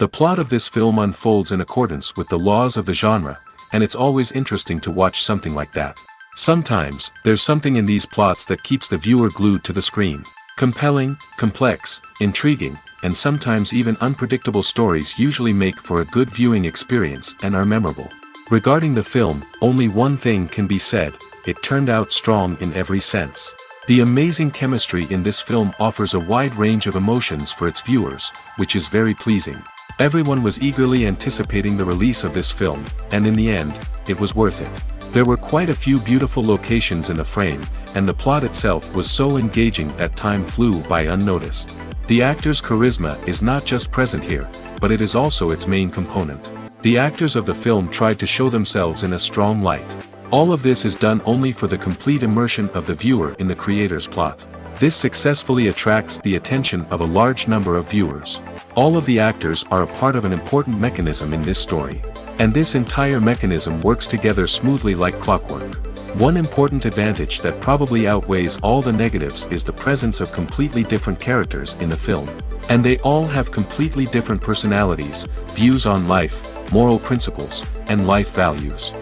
The plot of this film unfolds in accordance with the laws of the genre, and it's always interesting to watch something like that. Sometimes, there's something in these plots that keeps the viewer glued to the screen. Compelling, complex, intriguing, and sometimes even unpredictable stories usually make for a good viewing experience and are memorable. Regarding the film, only one thing can be said: it turned out strong in every sense. The amazing chemistry in this film offers a wide range of emotions for its viewers, which is very pleasing. Everyone was eagerly anticipating the release of this film, and in the end, it was worth it. There were quite a few beautiful locations in the frame, and the plot itself was so engaging that time flew by unnoticed. The actor's charisma is not just present here, but it is also its main component. The actors of the film tried to show themselves in a strong light. All of this is done only for the complete immersion of the viewer in the creator's plot. This successfully attracts the attention of a large number of viewers. All of the actors are a part of an important mechanism in this story. And this entire mechanism works together smoothly like clockwork. One important advantage that probably outweighs all the negatives is the presence of completely different characters in the film. And they all have completely different personalities, views on life, moral principles, and life values.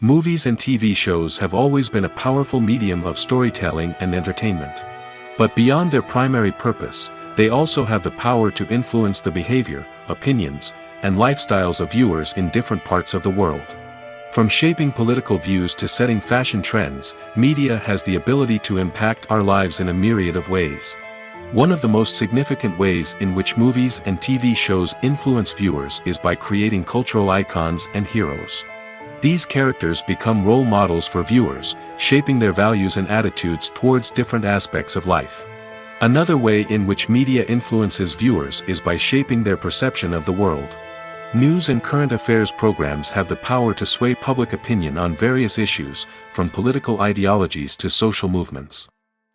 Movies and TV shows have always been a powerful medium of storytelling and entertainment. But beyond their primary purpose, they also have the power to influence the behavior, opinions, and lifestyles of viewers in different parts of the world. From shaping political views to setting fashion trends, media has the ability to impact our lives in a myriad of ways. One of the most significant ways in which movies and TV shows influence viewers is by creating cultural icons and heroes. These characters become role models for viewers, shaping their values and attitudes towards different aspects of life. Another way in which media influences viewers is by shaping their perception of the world. News and current affairs programs have the power to sway public opinion on various issues, from political ideologies to social movements.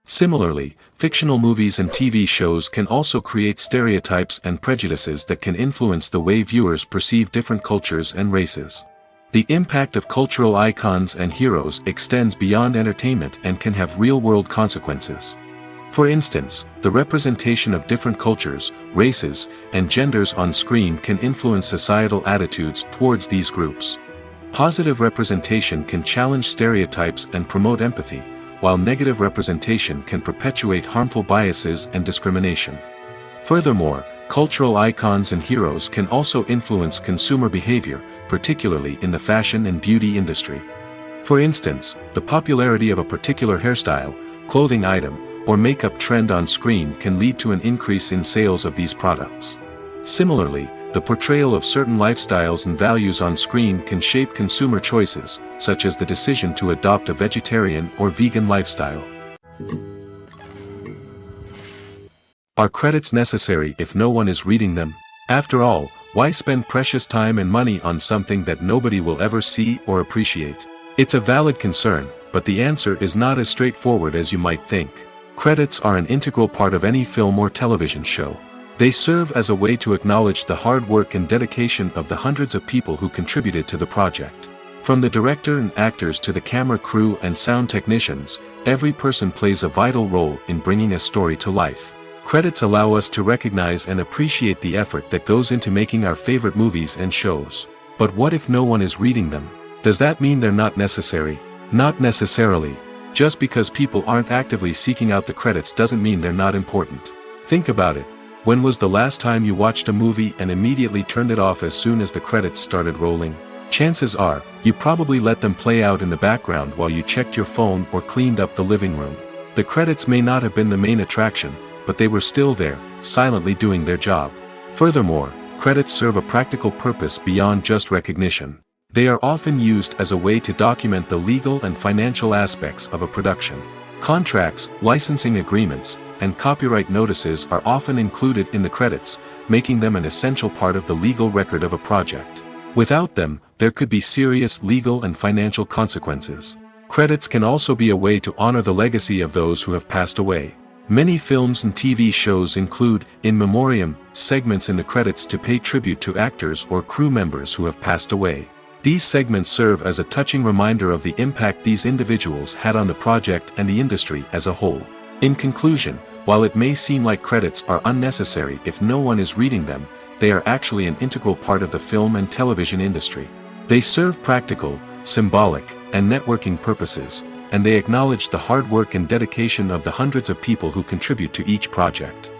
Similarly, fictional movies and TV shows can also create stereotypes and prejudices that can influence the way viewers perceive different cultures and races. The impact of cultural icons and heroes extends beyond entertainment and can have real-world consequences. For instance, the representation of different cultures, races, and genders on screen can influence societal attitudes towards these groups. Positive representation can challenge stereotypes and promote empathy, while negative representation can perpetuate harmful biases and discrimination. Furthermore, cultural icons and heroes can also influence consumer behavior, particularly in the fashion and beauty industry. For instance, the popularity of a particular hairstyle, clothing item, or makeup trend on screen can lead to an increase in sales of these products. Similarly, the portrayal of certain lifestyles and values on screen can shape consumer choices, such as the decision to adopt a vegetarian or vegan lifestyle. Are credits necessary if no one is reading them? After all, why spend precious time and money on something that nobody will ever see or appreciate? It's a valid concern, but the answer is not as straightforward as you might think. Credits are an integral part of any film or television show. They serve as a way to acknowledge the hard work and dedication of the hundreds of people who contributed to the project. From the director and actors to the camera crew and sound technicians, every person plays a vital role in bringing a story to life. Credits allow us to recognize and appreciate the effort that goes into making our favorite movies and shows. But what if no one is reading them? Does that mean they're not necessary? Not necessarily. Just because people aren't actively seeking out the credits doesn't mean they're not important. Think about it. When was the last time you watched a movie and immediately turned it off as soon as the credits started rolling? Chances are, you probably let them play out in the background while you checked your phone or cleaned up the living room. The credits may not have been the main attraction, but they were still there, silently doing their job. Furthermore, credits serve a practical purpose beyond just recognition. They are often used as a way to document the legal and financial aspects of a production. Contracts, licensing agreements, and copyright notices are often included in the credits, making them an essential part of the legal record of a project. Without them, there could be serious legal and financial consequences. Credits can also be a way to honor the legacy of those who have passed away. Many films and TV shows include, in memoriam, segments in the credits to pay tribute to actors or crew members who have passed away. These segments serve as a touching reminder of the impact these individuals had on the project and the industry as a whole. In conclusion, While it may seem like credits are unnecessary if no one is reading them, they are actually an integral part of the film and television industry. They serve practical, symbolic, and networking purposes, and they acknowledge the hard work and dedication of the hundreds of people who contribute to each project.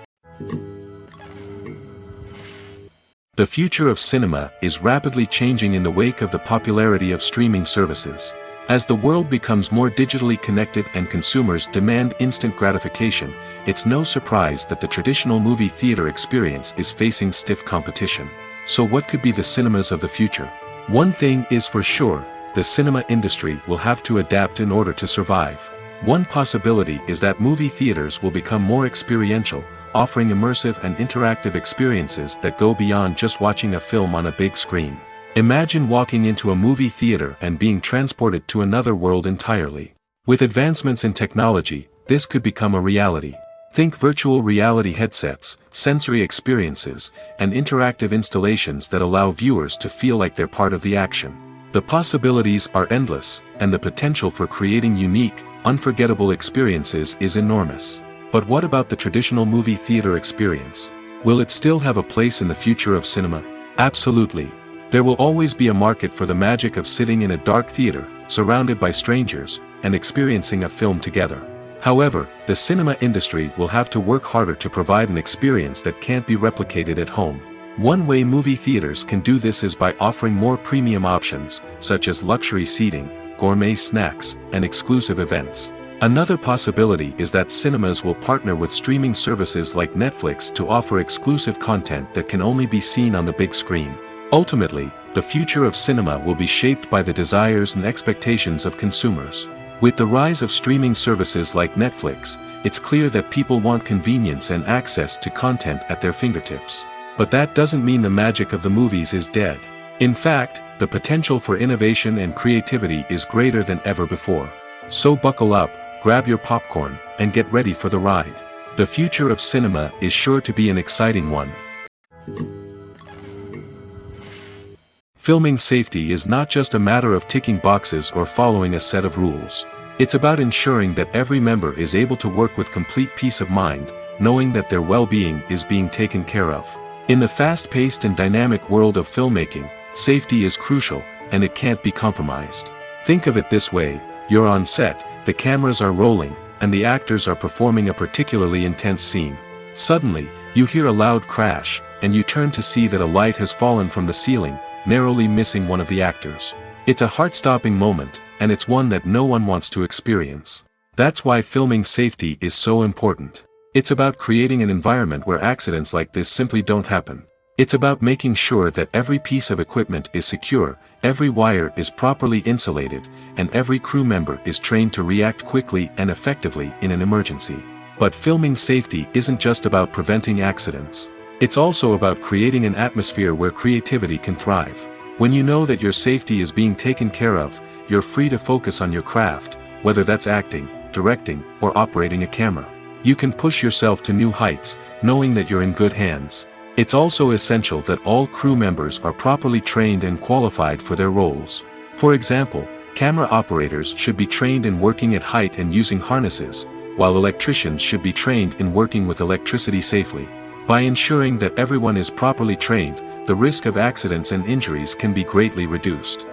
The future of cinema is rapidly changing in the wake of the popularity of streaming services. As the world becomes more digitally connected and consumers demand instant gratification, it's no surprise that the traditional movie theater experience is facing stiff competition. So what could be the cinemas of the future? One thing is for sure, the cinema industry will have to adapt in order to survive. One possibility is that movie theaters will become more experiential, offering immersive and interactive experiences that go beyond just watching a film on a big screen. Imagine walking into a movie theater and being transported to another world entirely. With advancements in technology, this could become a reality. Think virtual reality headsets, sensory experiences, and interactive installations that allow viewers to feel like they're part of the action. The possibilities are endless, and the potential for creating unique, unforgettable experiences is enormous. But what about the traditional movie theater experience? Will it still have a place in the future of cinema? Absolutely. There will always be a market for the magic of sitting in a dark theater, surrounded by strangers, and experiencing a film together. However, the cinema industry will have to work harder to provide an experience that can't be replicated at home. One way movie theaters can do this is by offering more premium options, such as luxury seating, gourmet snacks, and exclusive events. Another possibility is that cinemas will partner with streaming services like Netflix to offer exclusive content that can only be seen on the big screen. Ultimately, the future of cinema will be shaped by the desires and expectations of consumers. With the rise of streaming services like Netflix, it's clear that people want convenience and access to content at their fingertips. But that doesn't mean the magic of the movies is dead. In fact, the potential for innovation and creativity is greater than ever before. So buckle up, grab your popcorn, and get ready for the ride. The future of cinema is sure to be an exciting one. Filming safety is not just a matter of ticking boxes or following a set of rules. It's about ensuring that every member is able to work with complete peace of mind, knowing that their well-being is being taken care of. In the fast-paced and dynamic world of filmmaking, safety is crucial, and it can't be compromised. Think of it this way: you're on set, the cameras are rolling, and the actors are performing a particularly intense scene. Suddenly, you hear a loud crash, and you turn to see that a light has fallen from the ceiling, narrowly missing one of the actors. It's a heart-stopping moment, and it's one that no one wants to experience. That's why filming safety is so important. It's about creating an environment where accidents like this simply don't happen. It's about making sure that every piece of equipment is secure, every wire is properly insulated, and every crew member is trained to react quickly and effectively in an emergency. But filming safety isn't just about preventing accidents. It's also about creating an atmosphere where creativity can thrive. When you know that your safety is being taken care of, you're free to focus on your craft, whether that's acting, directing, or operating a camera. You can push yourself to new heights, knowing that you're in good hands. It's also essential that all crew members are properly trained and qualified for their roles. For example, camera operators should be trained in working at height and using harnesses, while electricians should be trained in working with electricity safely. By ensuring that everyone is properly trained, the risk of accidents and injuries can be greatly reduced.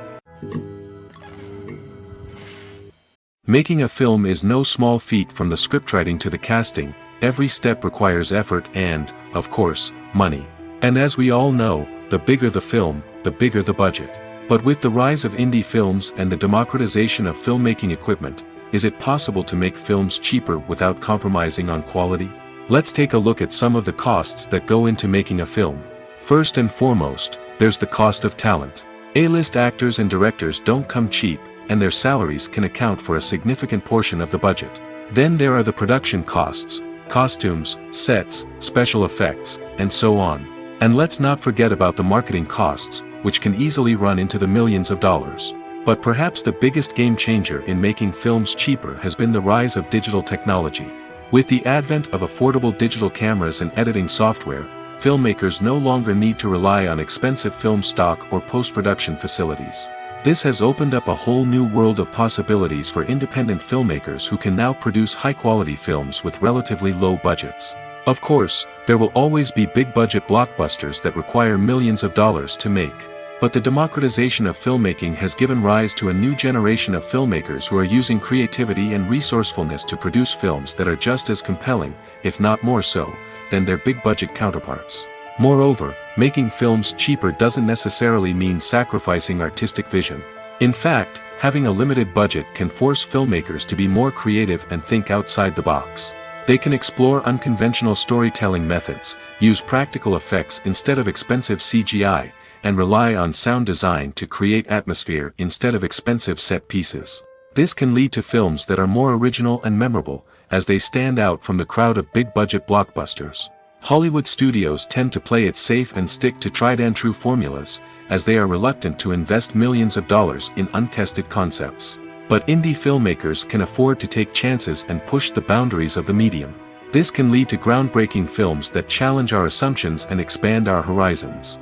Making a film is no small feat. From the scriptwriting to the casting, every step requires effort and, of course, money. And as we all know, the bigger the film, the bigger the budget. But with the rise of indie films and the democratization of filmmaking equipment, is it possible to make films cheaper without compromising on quality? Let's take a look at some of the costs that go into making a film. First and foremost, there's the cost of talent. A-list actors and directors don't come cheap, and their salaries can account for a significant portion of the budget. Then there are the production costs, costumes, sets, special effects, and so on. And let's not forget about the marketing costs, which can easily run into the millions of dollars. But perhaps the biggest game changer in making films cheaper has been the rise of digital technology. With the advent of affordable digital cameras and editing software, filmmakers no longer need to rely on expensive film stock or post-production facilities. This has opened up a whole new world of possibilities for independent filmmakers who can now produce high-quality films with relatively low budgets. Of course, there will always be big-budget blockbusters that require millions of dollars to make. But the democratization of filmmaking has given rise to a new generation of filmmakers who are using creativity and resourcefulness to produce films that are just as compelling, if not more so, than their big-budget counterparts. Moreover, making films cheaper doesn't necessarily mean sacrificing artistic vision. In fact, having a limited budget can force filmmakers to be more creative and think outside the box. They can explore unconventional storytelling methods, use practical effects instead of expensive CGI, and rely on sound design to create atmosphere instead of expensive set pieces. This can lead to films that are more original and memorable, as they stand out from the crowd of big-budget blockbusters. Hollywood studios tend to play it safe and stick to tried-and-true formulas, as they are reluctant to invest millions of dollars in untested concepts. But indie filmmakers can afford to take chances and push the boundaries of the medium. This can lead to groundbreaking films that challenge our assumptions and expand our horizons.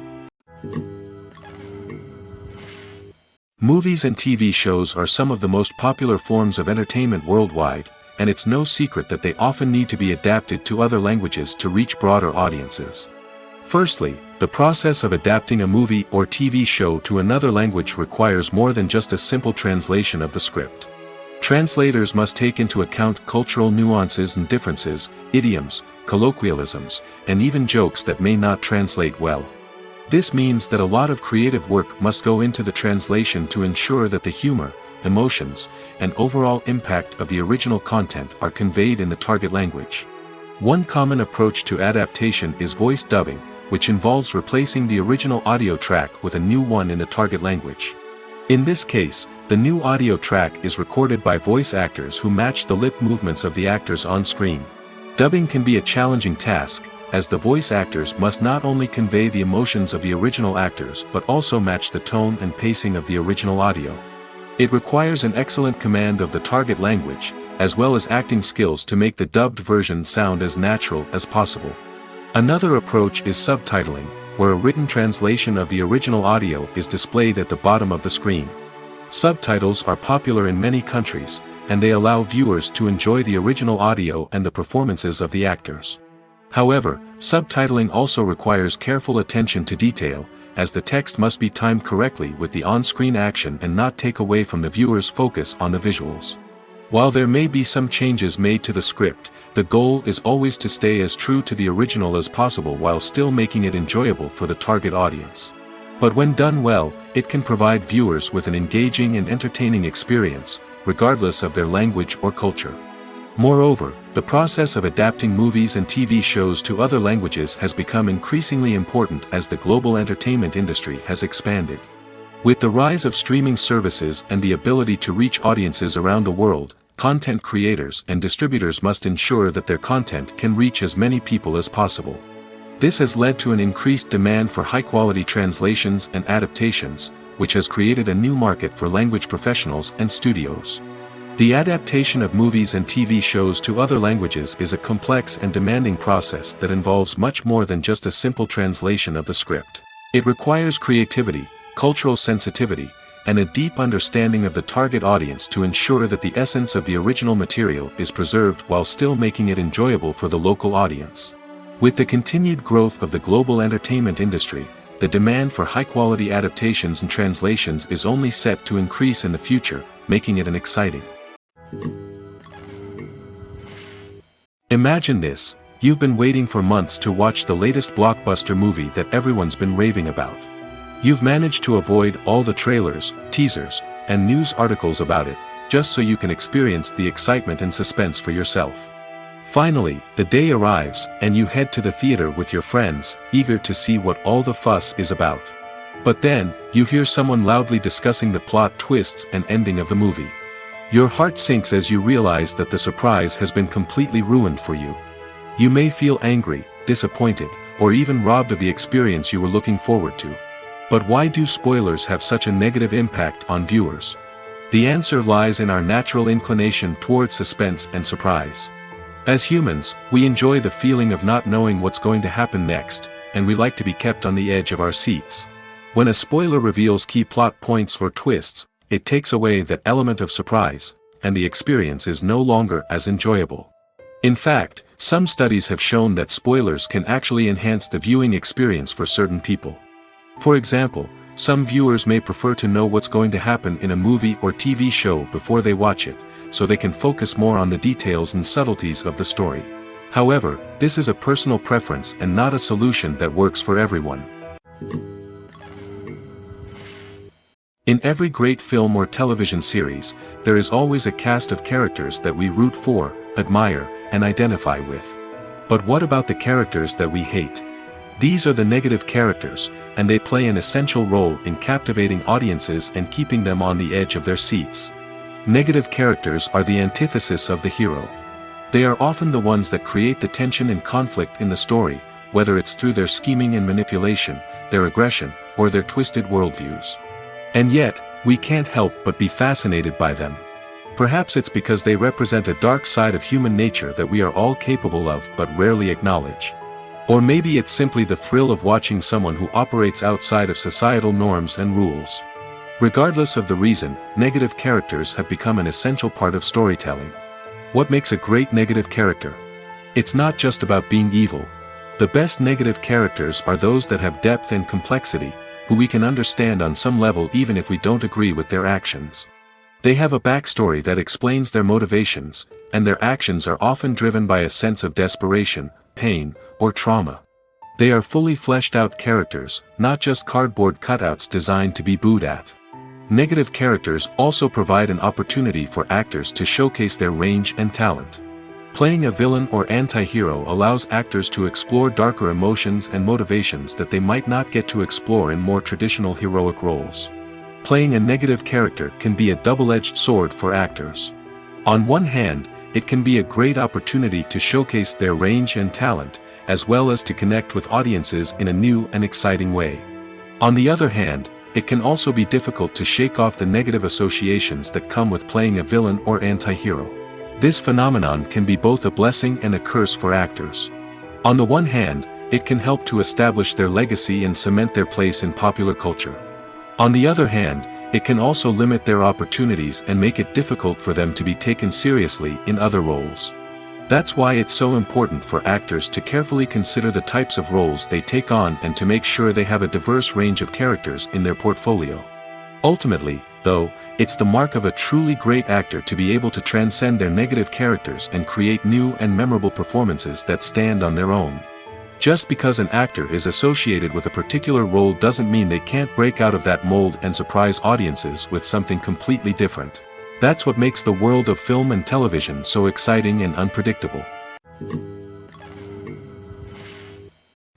Movies and TV shows are some of the most popular forms of entertainment worldwide, and it's no secret that they often need to be adapted to other languages to reach broader audiences. Firstly, the process of adapting a movie or TV show to another language requires more than just a simple translation of the script. Translators must take into account cultural nuances and differences, idioms, colloquialisms, and even jokes that may not translate well. This means that a lot of creative work must go into the translation to ensure that the humor, emotions, and overall impact of the original content are conveyed in the target language. One common approach to adaptation is voice dubbing, which involves replacing the original audio track with a new one in the target language. In this case, the new audio track is recorded by voice actors who match the lip movements of the actors on screen. Dubbing can be a challenging task, as the voice actors must not only convey the emotions of the original actors but also match the tone and pacing of the original audio. It requires an excellent command of the target language, as well as acting skills to make the dubbed version sound as natural as possible. Another approach is subtitling, where a written translation of the original audio is displayed at the bottom of the screen. Subtitles are popular in many countries, and they allow viewers to enjoy the original audio and the performances of the actors. However, subtitling also requires careful attention to detail, as the text must be timed correctly with the on-screen action and not take away from the viewer's focus on the visuals. While there may be some changes made to the script, the goal is always to stay as true to the original as possible while still making it enjoyable for the target audience. But when done well, it can provide viewers with an engaging and entertaining experience, regardless of their language or culture. Moreover, the process of adapting movies and TV shows to other languages has become increasingly important as the global entertainment industry has expanded. With the rise of streaming services and the ability to reach audiences around the world, content creators and distributors must ensure that their content can reach as many people as possible. This has led to an increased demand for high-quality translations and adaptations, which has created a new market for language professionals and studios. The adaptation of movies and TV shows to other languages is a complex and demanding process that involves much more than just a simple translation of the script. It requires creativity, cultural sensitivity, and a deep understanding of the target audience to ensure that the essence of the original material is preserved while still making it enjoyable for the local audience. With the continued growth of the global entertainment industry, the demand for high-quality adaptations and translations is only set to increase in the future, making it an exciting. Imagine this: you've been waiting for months to watch the latest blockbuster movie that everyone's been raving about. You've managed to avoid all the trailers, teasers, and news articles about it, just so you can experience the excitement and suspense for yourself. Finally, the day arrives, and you head to the theater with your friends, eager to see what all the fuss is about. But then, you hear someone loudly discussing the plot twists and ending of the movie. Your heart sinks as you realize that the surprise has been completely ruined for you. You may feel angry, disappointed, or even robbed of the experience you were looking forward to. But why do spoilers have such a negative impact on viewers? The answer lies in our natural inclination toward suspense and surprise. As humans, we enjoy the feeling of not knowing what's going to happen next, and we like to be kept on the edge of our seats. When a spoiler reveals key plot points or twists, it takes away that element of surprise, and the experience is no longer as enjoyable. In fact, some studies have shown that spoilers can actually enhance the viewing experience for certain people. For example, some viewers may prefer to know what's going to happen in a movie or TV show before they watch it, so they can focus more on the details and subtleties of the story. However, this is a personal preference and not a solution that works for everyone. In every great film or television series, there is always a cast of characters that we root for, admire, and identify with. But what about the characters that we hate? These are the negative characters, and they play an essential role in captivating audiences and keeping them on the edge of their seats. Negative characters are the antithesis of the hero. They are often the ones that create the tension and conflict in the story, whether it's through their scheming and manipulation, their aggression, or their twisted worldviews. And yet, we can't help but be fascinated by them. Perhaps it's because they represent a dark side of human nature that we are all capable of but rarely acknowledge. Or maybe it's simply the thrill of watching someone who operates outside of societal norms and rules. Regardless of the reason, negative characters have become an essential part of storytelling. What makes a great negative character? It's not just about being evil. The best negative characters are those that have depth and complexity, who we can understand on some level even if we don't agree with their actions. They have a backstory that explains their motivations, and their actions are often driven by a sense of desperation, pain, or trauma. They are fully fleshed out characters, not just cardboard cutouts designed to be booed at. Negative characters also provide an opportunity for actors to showcase their range and talent. Playing a villain or anti-hero allows actors to explore darker emotions and motivations that they might not get to explore in more traditional heroic roles. Playing a negative character can be a double-edged sword for actors. On one hand, it can be a great opportunity to showcase their range and talent, as well as to connect with audiences in a new and exciting way. On the other hand, it can also be difficult to shake off the negative associations that come with playing a villain or anti-hero. This phenomenon can be both a blessing and a curse for actors. On the one hand, it can help to establish their legacy and cement their place in popular culture. On the other hand, it can also limit their opportunities and make it difficult for them to be taken seriously in other roles. That's why it's so important for actors to carefully consider the types of roles they take on and to make sure they have a diverse range of characters in their portfolio. Ultimately, though, it's the mark of a truly great actor to be able to transcend their negative characters and create new and memorable performances that stand on their own. Just because an actor is associated with a particular role doesn't mean they can't break out of that mold and surprise audiences with something completely different. That's what makes the world of film and television so exciting and unpredictable.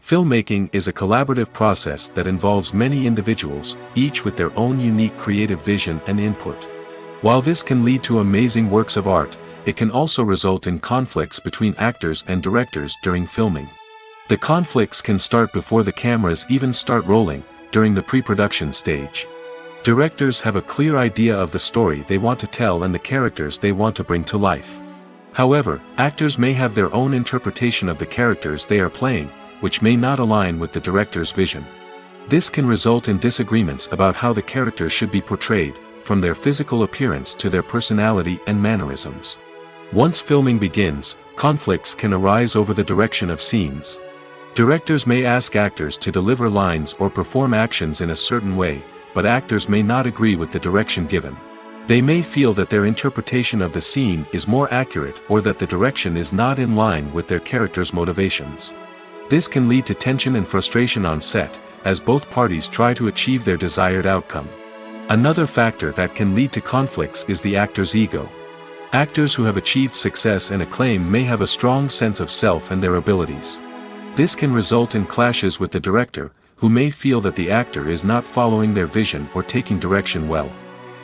Filmmaking is a collaborative process that involves many individuals, each with their own unique creative vision and input. While this can lead to amazing works of art, it can also result in conflicts between actors and directors during filming. The conflicts can start before the cameras even start rolling, during the pre-production stage. Directors have a clear idea of the story they want to tell and the characters they want to bring to life. However, actors may have their own interpretation of the characters they are playing, which may not align with the director's vision. This can result in disagreements about how the characters should be portrayed, from their physical appearance to their personality and mannerisms. Once filming begins, conflicts can arise over the direction of scenes. Directors may ask actors to deliver lines or perform actions in a certain way, but actors may not agree with the direction given. They may feel that their interpretation of the scene is more accurate or that the direction is not in line with their character's motivations. This can lead to tension and frustration on set, as both parties try to achieve their desired outcome. Another factor that can lead to conflicts is the actor's ego. Actors who have achieved success and acclaim may have a strong sense of self and their abilities. This can result in clashes with the director, who may feel that the actor is not following their vision or taking direction well.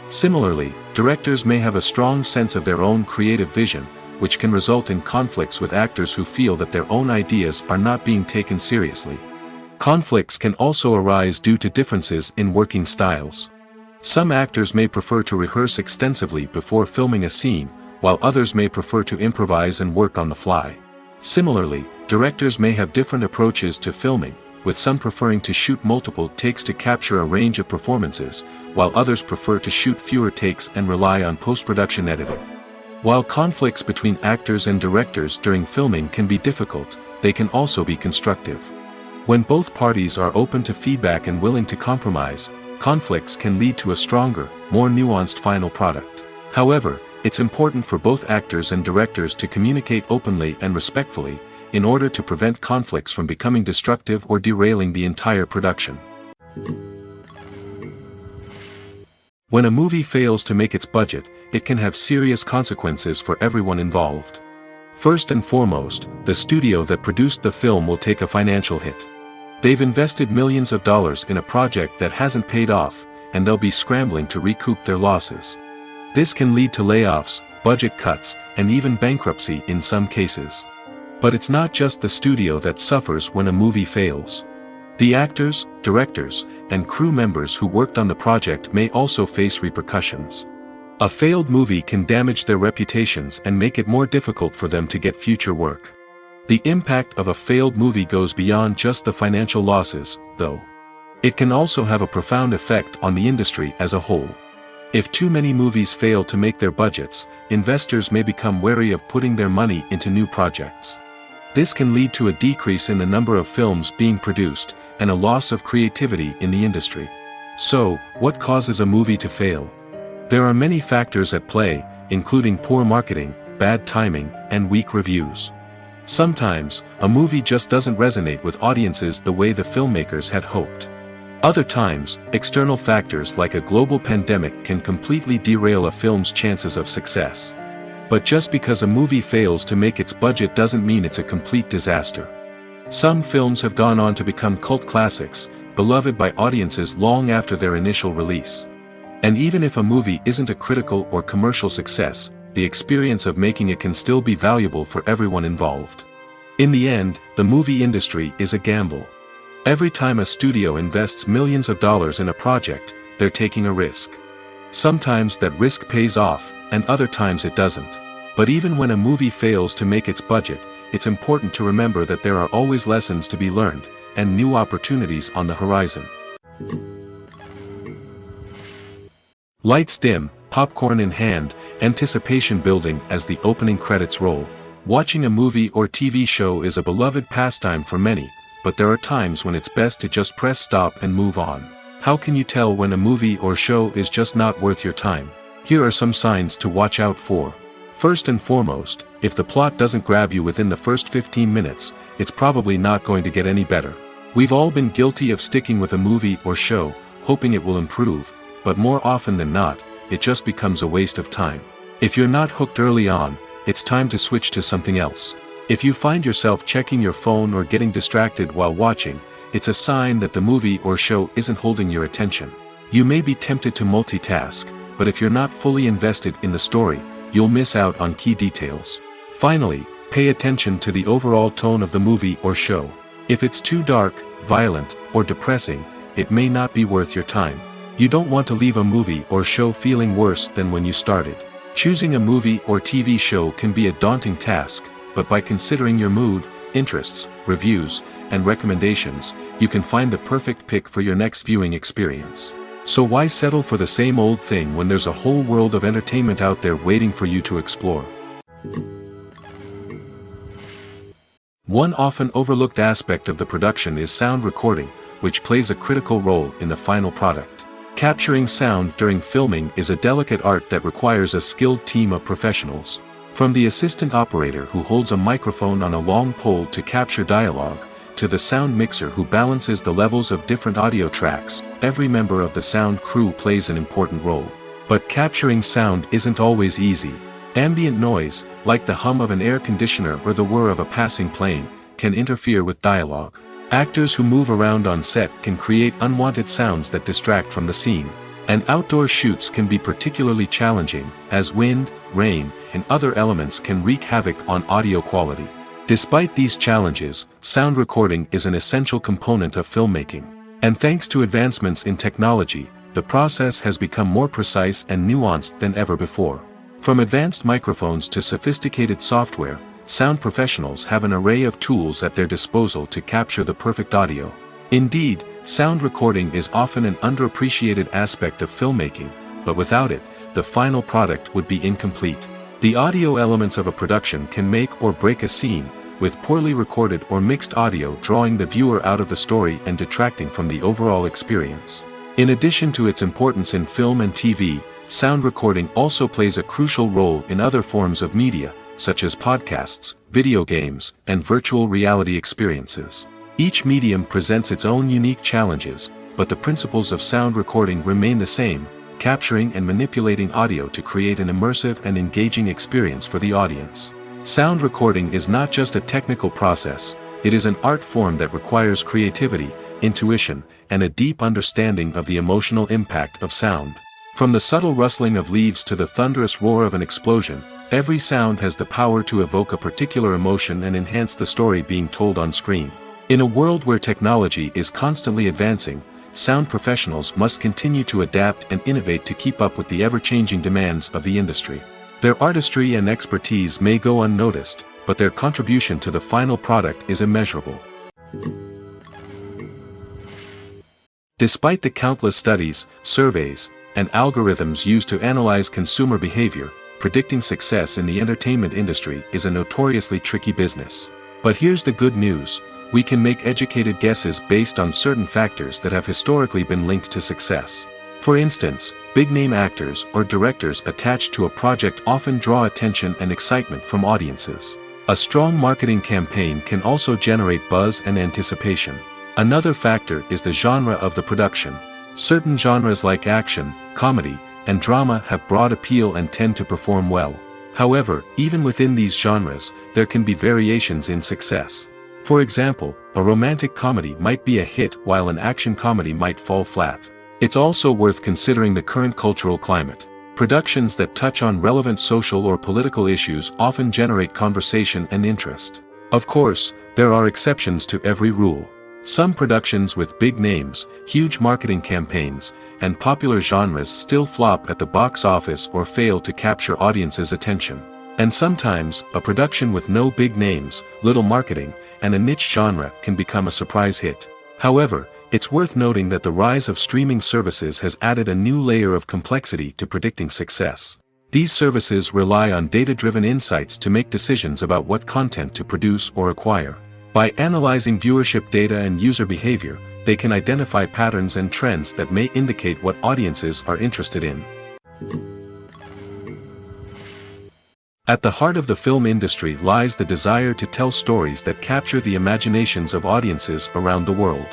Similarly, directors may have a strong sense of their own creative vision, which can result in conflicts with actors who feel that their own ideas are not being taken seriously. Conflicts can also arise due to differences in working styles. Some actors may prefer to rehearse extensively before filming a scene, while others may prefer to improvise and work on the fly. Similarly, directors may have different approaches to filming, with some preferring to shoot multiple takes to capture a range of performances, while others prefer to shoot fewer takes and rely on post-production editing. While conflicts between actors and directors during filming can be difficult, they can also be constructive. When both parties are open to feedback and willing to compromise, conflicts can lead to a stronger, more nuanced final product. However, it's important for both actors and directors to communicate openly and respectfully, in order to prevent conflicts from becoming destructive or derailing the entire production. When a movie fails to make its budget, it can have serious consequences for everyone involved. First and foremost, the studio that produced the film will take a financial hit. They've invested millions of dollars in a project that hasn't paid off, and they'll be scrambling to recoup their losses. This can lead to layoffs, budget cuts, and even bankruptcy in some cases. But it's not just the studio that suffers when a movie fails. The actors, directors, and crew members who worked on the project may also face repercussions. A failed movie can damage their reputations and make it more difficult for them to get future work. The impact of a failed movie goes beyond just the financial losses, though. It can also have a profound effect on the industry as a whole. If too many movies fail to make their budgets, investors may become wary of putting their money into new projects. This can lead to a decrease in the number of films being produced, and a loss of creativity in the industry. So, what causes a movie to fail? There are many factors at play, including poor marketing, bad timing, and weak reviews. Sometimes, a movie just doesn't resonate with audiences the way the filmmakers had hoped. Other times, external factors like a global pandemic can completely derail a film's chances of success. But just because a movie fails to make its budget doesn't mean it's a complete disaster. Some films have gone on to become cult classics, beloved by audiences long after their initial release. And even if a movie isn't a critical or commercial success, the experience of making it can still be valuable for everyone involved. In the end, the movie industry is a gamble. Every time a studio invests millions of dollars in a project, they're taking a risk. Sometimes that risk pays off, and other times it doesn't. But even when a movie fails to make its budget, it's important to remember that there are always lessons to be learned, and new opportunities on the horizon. Lights dim, popcorn in hand, anticipation building as the opening credits roll. Watching a movie or TV show is a beloved pastime for many, but there are times when it's best to just press stop and move on. How can you tell when a movie or show is just not worth your time? Here are some signs to watch out for. First and foremost, if the plot doesn't grab you within the first 15 minutes, it's probably not going to get any better. We've all been guilty of sticking with a movie or show, hoping it will improve, but more often than not, it just becomes a waste of time. If you're not hooked early on, it's time to switch to something else. If you find yourself checking your phone or getting distracted while watching, it's a sign that the movie or show isn't holding your attention. You may be tempted to multitask, but if you're not fully invested in the story, you'll miss out on key details. Finally, pay attention to the overall tone of the movie or show. If it's too dark, violent, or depressing, it may not be worth your time. You don't want to leave a movie or show feeling worse than when you started. Choosing a movie or TV show can be a daunting task, but by considering your mood, interests, reviews, and recommendations, you can find the perfect pick for your next viewing experience. So why settle for the same old thing when there's a whole world of entertainment out there waiting for you to explore? One often overlooked aspect of the production is sound recording, which plays a critical role in the final product. Capturing sound during filming is a delicate art that requires a skilled team of professionals. From the assistant operator who holds a microphone on a long pole to capture dialogue, to the sound mixer who balances the levels of different audio tracks, every member of the sound crew plays an important role. But capturing sound isn't always easy. Ambient noise, like the hum of an air conditioner or the whir of a passing plane, can interfere with dialogue. Actors who move around on set can create unwanted sounds that distract from the scene. And outdoor shoots can be particularly challenging, as wind, rain, and other elements can wreak havoc on audio quality. Despite these challenges, sound recording is an essential component of filmmaking. And thanks to advancements in technology, the process has become more precise and nuanced than ever before. From advanced microphones to sophisticated software, sound professionals have an array of tools at their disposal to capture the perfect audio. Indeed, sound recording is often an underappreciated aspect of filmmaking, but without it, the final product would be incomplete. The audio elements of a production can make or break a scene, with poorly recorded or mixed audio drawing the viewer out of the story and detracting from the overall experience. In addition to its importance in film and TV, sound recording also plays a crucial role in other forms of media, such as podcasts, video games, and virtual reality experiences. Each medium presents its own unique challenges, but the principles of sound recording remain the same, capturing and manipulating audio to create an immersive and engaging experience for the audience. Sound recording is not just a technical process, it is an art form that requires creativity, intuition, and a deep understanding of the emotional impact of sound. From the subtle rustling of leaves to the thunderous roar of an explosion, every sound has the power to evoke a particular emotion and enhance the story being told on screen. In a world where technology is constantly advancing, sound professionals must continue to adapt and innovate to keep up with the ever-changing demands of the industry. Their artistry and expertise may go unnoticed, but their contribution to the final product is immeasurable. Despite the countless studies, surveys, and algorithms used to analyze consumer behavior, predicting success in the entertainment industry is a notoriously tricky business. But here's the good news: we can make educated guesses based on certain factors that have historically been linked to success. For instance, big-name actors or directors attached to a project often draw attention and excitement from audiences. A strong marketing campaign can also generate buzz and anticipation. Another factor is the genre of the production. Certain genres like action, comedy, and drama have broad appeal and tend to perform well. However, even within these genres, there can be variations in success. For example, a romantic comedy might be a hit while an action comedy might fall flat. It's also worth considering the current cultural climate. Productions that touch on relevant social or political issues often generate conversation and interest. Of course, there are exceptions to every rule. Some productions with big names, huge marketing campaigns, and popular genres still flop at the box office or fail to capture audiences' attention. And sometimes, a production with no big names, little marketing, and a niche genre can become a surprise hit. However, it's worth noting that the rise of streaming services has added a new layer of complexity to predicting success. These services rely on data-driven insights to make decisions about what content to produce or acquire. By analyzing viewership data and user behavior, they can identify patterns and trends that may indicate what audiences are interested in. At the heart of the film industry lies the desire to tell stories that capture the imaginations of audiences around the world.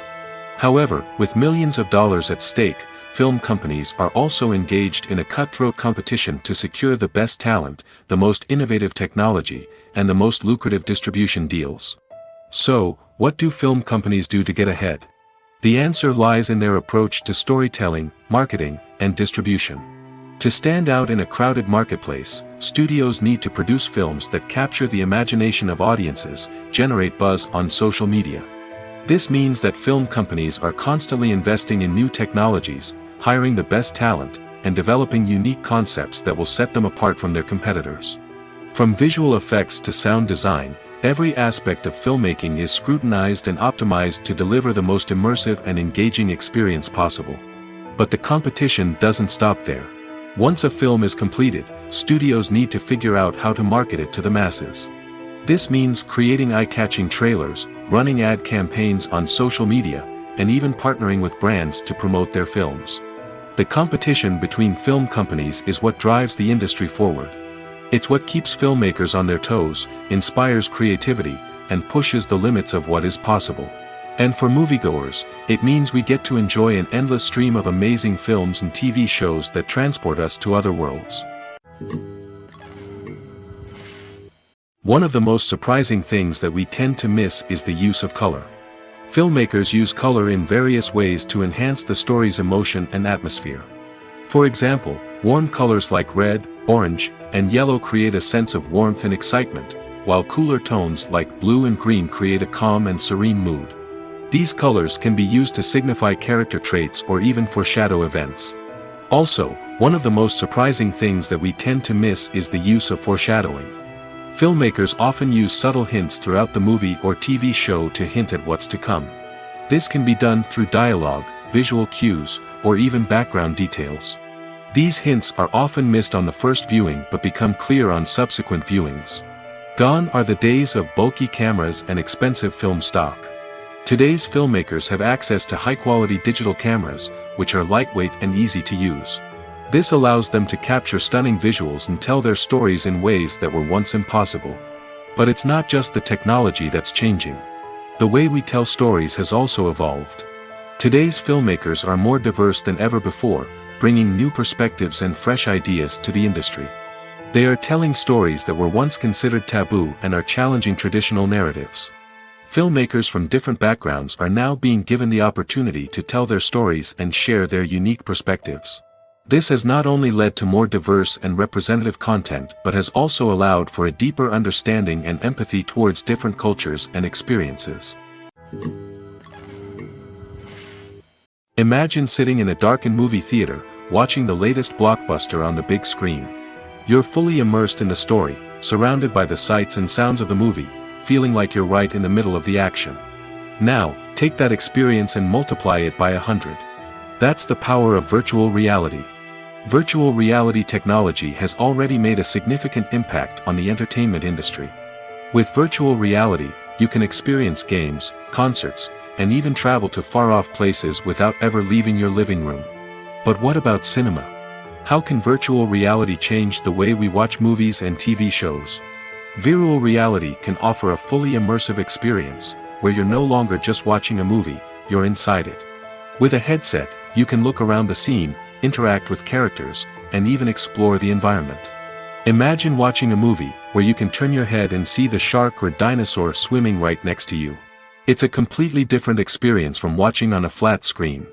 However, with millions of dollars at stake, film companies are also engaged in a cutthroat competition to secure the best talent, the most innovative technology, and the most lucrative distribution deals. So, what do film companies do to get ahead? The answer lies in their approach to storytelling, marketing, and distribution. To stand out in a crowded marketplace, studios need to produce films that capture the imagination of audiences, generate buzz on social media. This means that film companies are constantly investing in new technologies, hiring the best talent, and developing unique concepts that will set them apart from their competitors. From visual effects to sound design, every aspect of filmmaking is scrutinized and optimized to deliver the most immersive and engaging experience possible. But the competition doesn't stop there. Once a film is completed, studios need to figure out how to market it to the masses. This means creating eye-catching trailers, running ad campaigns on social media, and even partnering with brands to promote their films. The competition between film companies is what drives the industry forward. It's what keeps filmmakers on their toes, inspires creativity, and pushes the limits of what is possible. And for moviegoers, it means we get to enjoy an endless stream of amazing films and TV shows that transport us to other worlds. One of the most surprising things that we tend to miss is the use of color. Filmmakers use color in various ways to enhance the story's emotion and atmosphere. For example, warm colors like red, orange, and yellow create a sense of warmth and excitement, while cooler tones like blue and green create a calm and serene mood. These colors can be used to signify character traits or even foreshadow events. Also, one of the most surprising things that we tend to miss is the use of foreshadowing. Filmmakers often use subtle hints throughout the movie or TV show to hint at what's to come. This can be done through dialogue, visual cues, or even background details. These hints are often missed on the first viewing but become clear on subsequent viewings. Gone are the days of bulky cameras and expensive film stock. Today's filmmakers have access to high-quality digital cameras, which are lightweight and easy to use. This allows them to capture stunning visuals and tell their stories in ways that were once impossible. But it's not just the technology that's changing. The way we tell stories has also evolved. Today's filmmakers are more diverse than ever before, bringing new perspectives and fresh ideas to the industry. They are telling stories that were once considered taboo and are challenging traditional narratives. Filmmakers from different backgrounds are now being given the opportunity to tell their stories and share their unique perspectives. This has not only led to more diverse and representative content but has also allowed for a deeper understanding and empathy towards different cultures and experiences. Imagine sitting in a darkened movie theater, watching the latest blockbuster on the big screen. You're fully immersed in the story, surrounded by the sights and sounds of the movie, feeling like you're right in the middle of the action. Now, take that experience and multiply it by 100. That's the power of virtual reality. Virtual reality technology has already made a significant impact on the entertainment industry. With virtual reality, you can experience games, concerts, and even travel to far-off places without ever leaving your living room. But what about cinema? How can virtual reality change the way we watch movies and TV shows? Virtual reality can offer a fully immersive experience, where you're no longer just watching a movie, you're inside it. With a headset, you can look around the scene, interact with characters, and even explore the environment. Imagine watching a movie, where you can turn your head and see the shark or dinosaur swimming right next to you. It's a completely different experience from watching on a flat screen.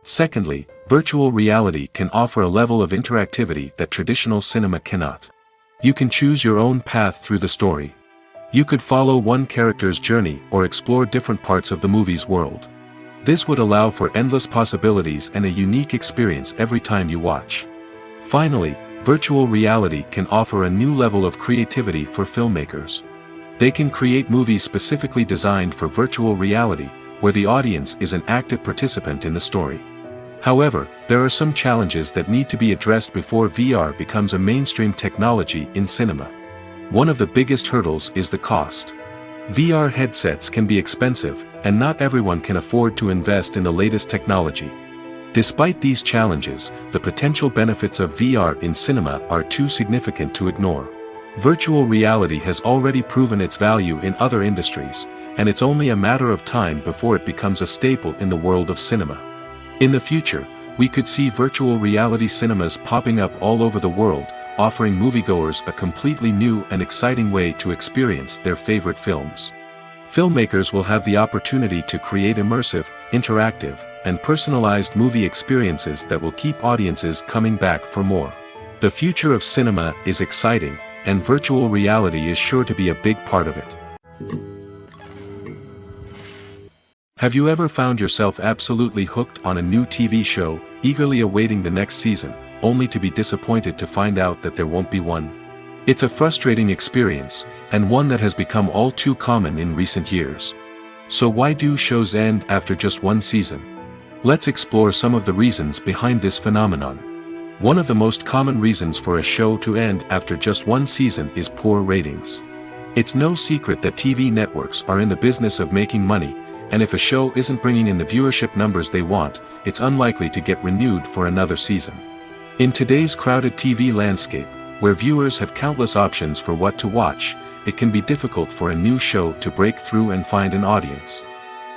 Secondly, virtual reality can offer a level of interactivity that traditional cinema cannot. You can choose your own path through the story. You could follow one character's journey or explore different parts of the movie's world. This would allow for endless possibilities and a unique experience every time you watch. Finally, virtual reality can offer a new level of creativity for filmmakers. They can create movies specifically designed for virtual reality, where the audience is an active participant in the story. However, there are some challenges that need to be addressed before VR becomes a mainstream technology in cinema. One of the biggest hurdles is the cost. VR headsets can be expensive, and not everyone can afford to invest in the latest technology. Despite these challenges, the potential benefits of VR in cinema are too significant to ignore. Virtual reality has already proven its value in other industries, and it's only a matter of time before it becomes a staple in the world of cinema. In the future, we could see virtual reality cinemas popping up all over the world, offering moviegoers a completely new and exciting way to experience their favorite films. Filmmakers will have the opportunity to create immersive, interactive, and personalized movie experiences that will keep audiences coming back for more. The future of cinema is exciting, and virtual reality is sure to be a big part of it. Have you ever found yourself absolutely hooked on a new TV show, eagerly awaiting the next season, only to be disappointed to find out that there won't be one? It's a frustrating experience, and one that has become all too common in recent years. So why do shows end after just one season? Let's explore some of the reasons behind this phenomenon. One of the most common reasons for a show to end after just one season is poor ratings. It's no secret that TV networks are in the business of making money, and if a show isn't bringing in the viewership numbers they want, it's unlikely to get renewed for another season. In today's crowded TV landscape, where viewers have countless options for what to watch, it can be difficult for a new show to break through and find an audience.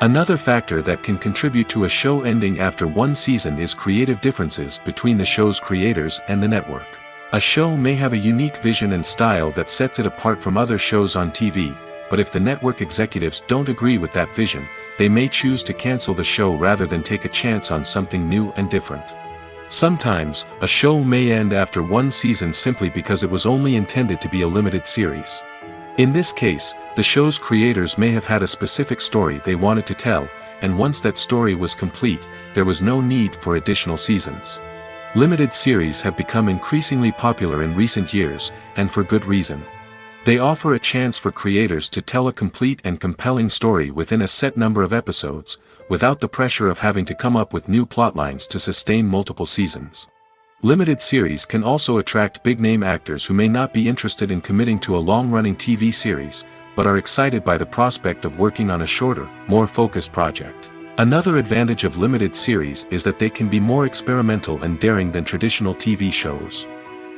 Another factor that can contribute to a show ending after one season is creative differences between the show's creators and the network. A show may have a unique vision and style that sets it apart from other shows on TV, but if the network executives don't agree with that vision, they may choose to cancel the show rather than take a chance on something new and different. Sometimes, a show may end after one season simply because it was only intended to be a limited series. In this case, the show's creators may have had a specific story they wanted to tell, and once that story was complete, there was no need for additional seasons. Limited series have become increasingly popular in recent years, and for good reason. They offer a chance for creators to tell a complete and compelling story within a set number of episodes, without the pressure of having to come up with new plotlines to sustain multiple seasons. Limited series can also attract big-name actors who may not be interested in committing to a long-running TV series, but are excited by the prospect of working on a shorter, more focused project. Another advantage of limited series is that they can be more experimental and daring than traditional TV shows.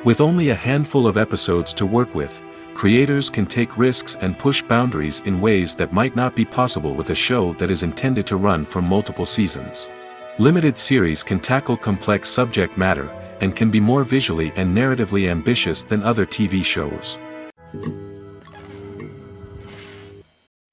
With only a handful of episodes to work with, creators can take risks and push boundaries in ways that might not be possible with a show that is intended to run for multiple seasons. Limited series can tackle complex subject matter, and can be more visually and narratively ambitious than other TV shows.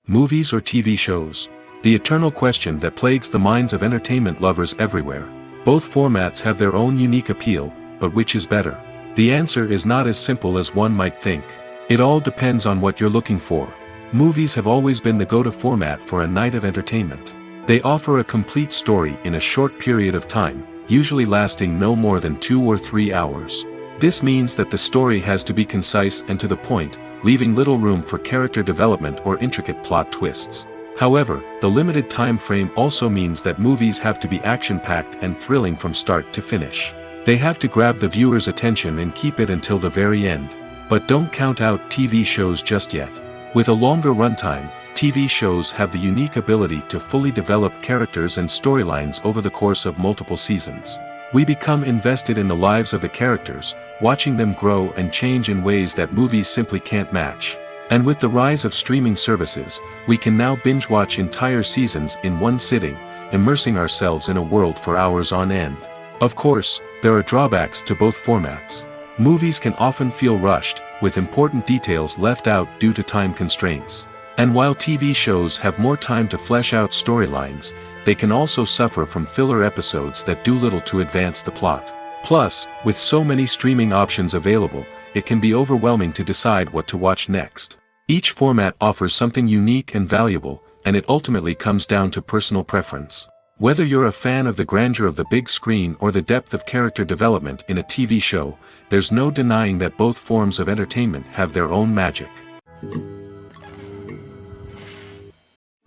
Movies or TV shows? The eternal question that plagues the minds of entertainment lovers everywhere. Both formats have their own unique appeal, but which is better? The answer is not as simple as one might think. It all depends on what you're looking for. Movies have always been the go-to format for a night of entertainment. They offer a complete story in a short period of time, usually lasting no more than 2 or 3 hours. This means that the story has to be concise and to the point, leaving little room for character development or intricate plot twists. However, the limited time frame also means that movies have to be action-packed and thrilling from start to finish. They have to grab the viewer's attention and keep it until the very end. But don't count out TV shows just yet. With a longer runtime, TV shows have the unique ability to fully develop characters and storylines over the course of multiple seasons. We become invested in the lives of the characters, watching them grow and change in ways that movies simply can't match. And with the rise of streaming services, we can now binge-watch entire seasons in one sitting, immersing ourselves in a world for hours on end. Of course, there are drawbacks to both formats. Movies can often feel rushed, with important details left out due to time constraints. And while TV shows have more time to flesh out storylines, they can also suffer from filler episodes that do little to advance the plot. Plus, with so many streaming options available, it can be overwhelming to decide what to watch next. Each format offers something unique and valuable, and it ultimately comes down to personal preference. Whether you're a fan of the grandeur of the big screen or the depth of character development in a TV show, there's no denying that both forms of entertainment have their own magic.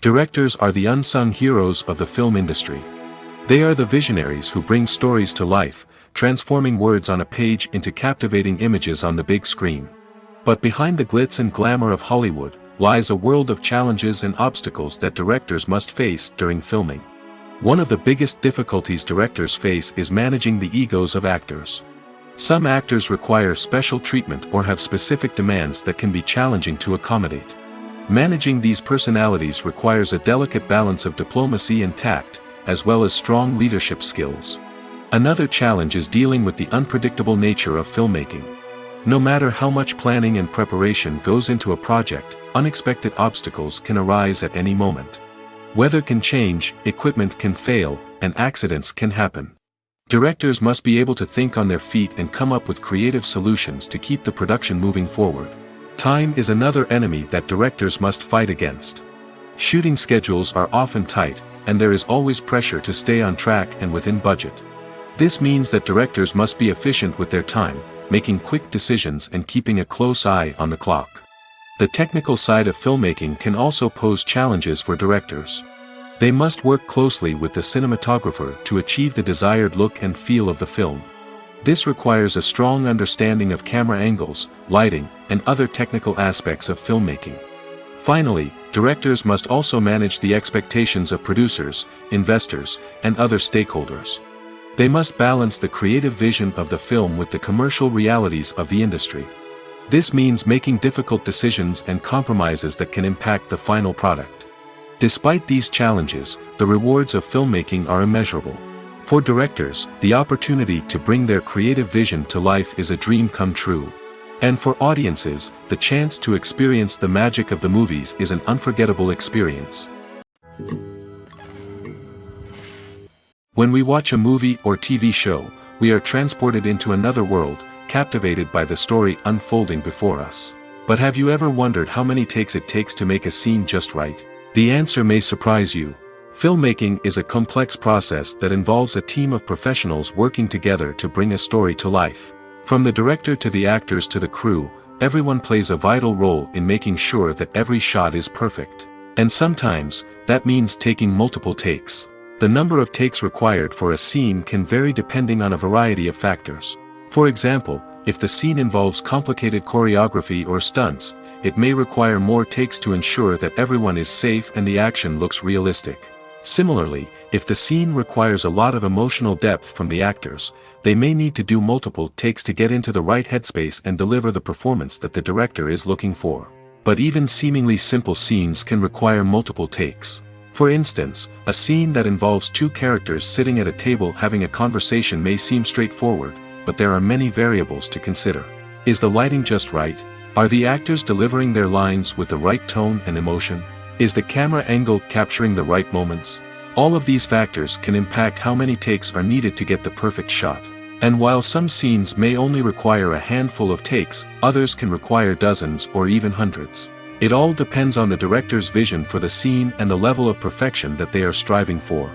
Directors are the unsung heroes of the film industry. They are the visionaries who bring stories to life, transforming words on a page into captivating images on the big screen. But behind the glitz and glamour of Hollywood, lies a world of challenges and obstacles that directors must face during filming. One of the biggest difficulties directors face is managing the egos of actors. Some actors require special treatment or have specific demands that can be challenging to accommodate. Managing these personalities requires a delicate balance of diplomacy and tact, as well as strong leadership skills. Another challenge is dealing with the unpredictable nature of filmmaking. No matter how much planning and preparation goes into a project, unexpected obstacles can arise at any moment. Weather can change, equipment can fail, and accidents can happen. Directors must be able to think on their feet and come up with creative solutions to keep the production moving forward. Time is another enemy that directors must fight against. Shooting schedules are often tight, and there is always pressure to stay on track and within budget. This means that directors must be efficient with their time, making quick decisions and keeping a close eye on the clock. The technical side of filmmaking can also pose challenges for directors. They must work closely with the cinematographer to achieve the desired look and feel of the film. This requires a strong understanding of camera angles, lighting, and other technical aspects of filmmaking. Finally, directors must also manage the expectations of producers, investors, and other stakeholders. They must balance the creative vision of the film with the commercial realities of the industry. This means making difficult decisions and compromises that can impact the final product. Despite these challenges, the rewards of filmmaking are immeasurable. For directors, the opportunity to bring their creative vision to life is a dream come true. And for audiences, the chance to experience the magic of the movies is an unforgettable experience. When we watch a movie or TV show, we are transported into another world, captivated by the story unfolding before us. But have you ever wondered how many takes it takes to make a scene just right? The answer may surprise you. Filmmaking is a complex process that involves a team of professionals working together to bring a story to life. From the director to the actors to the crew, everyone plays a vital role in making sure that every shot is perfect. And sometimes, that means taking multiple takes. The number of takes required for a scene can vary depending on a variety of factors. For example, if the scene involves complicated choreography or stunts, it may require more takes to ensure that everyone is safe and the action looks realistic. Similarly, if the scene requires a lot of emotional depth from the actors, they may need to do multiple takes to get into the right headspace and deliver the performance that the director is looking for. But even seemingly simple scenes can require multiple takes. For instance, a scene that involves two characters sitting at a table having a conversation may seem straightforward, but there are many variables to consider. Is the lighting just right? Are the actors delivering their lines with the right tone and emotion? Is the camera angle capturing the right moments? All of these factors can impact how many takes are needed to get the perfect shot. And while some scenes may only require a handful of takes, others can require dozens or even hundreds. It all depends on the director's vision for the scene and the level of perfection that they are striving for.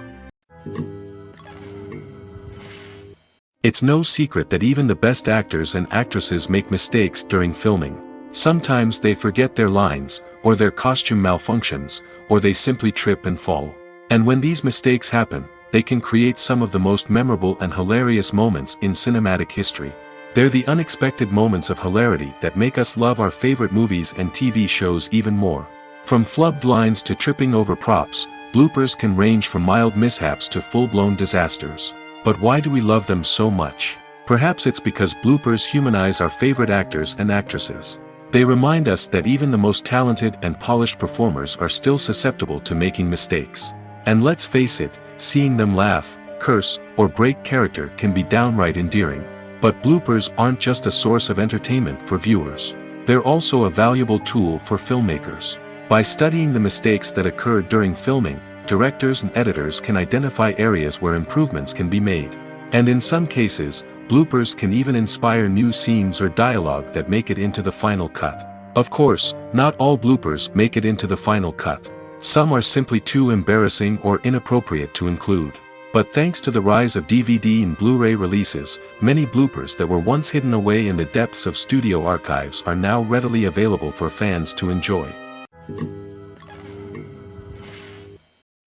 It's no secret that even the best actors and actresses make mistakes during filming. Sometimes they forget their lines, or their costume malfunctions, or they simply trip and fall. And when these mistakes happen, they can create some of the most memorable and hilarious moments in cinematic history. They're the unexpected moments of hilarity that make us love our favorite movies and TV shows even more. From flubbed lines to tripping over props, bloopers can range from mild mishaps to full-blown disasters. But why do we love them so much? Perhaps it's because bloopers humanize our favorite actors and actresses. They remind us that even the most talented and polished performers are still susceptible to making mistakes. And let's face it, seeing them laugh, curse, or break character can be downright endearing. But bloopers aren't just a source of entertainment for viewers. They're also a valuable tool for filmmakers. By studying the mistakes that occurred during filming, directors and editors can identify areas where improvements can be made. And in some cases, bloopers can even inspire new scenes or dialogue that make it into the final cut. Of course, not all bloopers make it into the final cut. Some are simply too embarrassing or inappropriate to include. But thanks to the rise of DVD and Blu-ray releases, many bloopers that were once hidden away in the depths of studio archives are now readily available for fans to enjoy.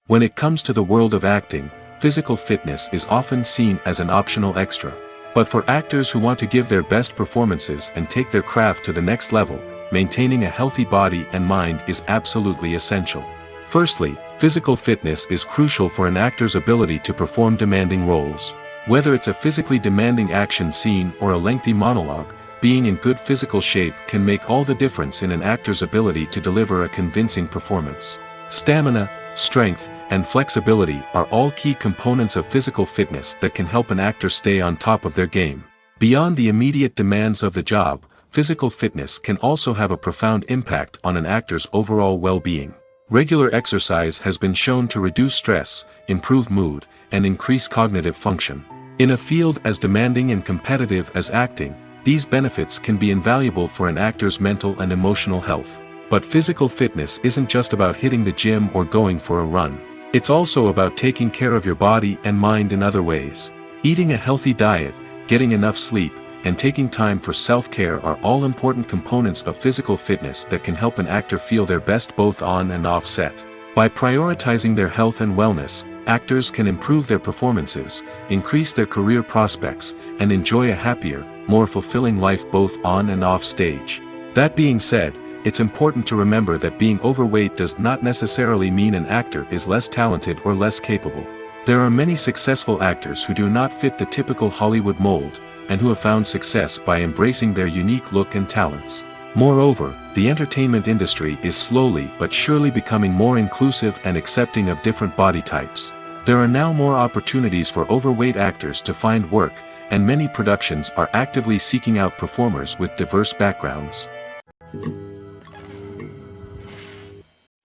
When it comes to the world of acting, physical fitness is often seen as an optional extra. But for actors who want to give their best performances and take their craft to the next level, maintaining a healthy body and mind is absolutely essential. Firstly, physical fitness is crucial for an actor's ability to perform demanding roles. Whether it's a physically demanding action scene or a lengthy monologue, being in good physical shape can make all the difference in an actor's ability to deliver a convincing performance. Stamina, strength, and flexibility are all key components of physical fitness that can help an actor stay on top of their game. Beyond the immediate demands of the job, physical fitness can also have a profound impact on an actor's overall well-being. Regular exercise has been shown to reduce stress, improve mood, and increase cognitive function. In a field as demanding and competitive as acting, these benefits can be invaluable for an actor's mental and emotional health. But physical fitness isn't just about hitting the gym or going for a run. It's also about taking care of your body and mind in other ways. Eating a healthy diet, getting enough sleep, and taking time for self-care are all important components of physical fitness that can help an actor feel their best both on and off set. By prioritizing their health and wellness, actors can improve their performances, increase their career prospects, and enjoy a happier, more fulfilling life both on and off stage. That being said, it's important to remember that being overweight does not necessarily mean an actor is less talented or less capable. There are many successful actors who do not fit the typical Hollywood mold, and who have found success by embracing their unique look and talents. Moreover, the entertainment industry is slowly but surely becoming more inclusive and accepting of different body types. There are now more opportunities for overweight actors to find work, and many productions are actively seeking out performers with diverse backgrounds.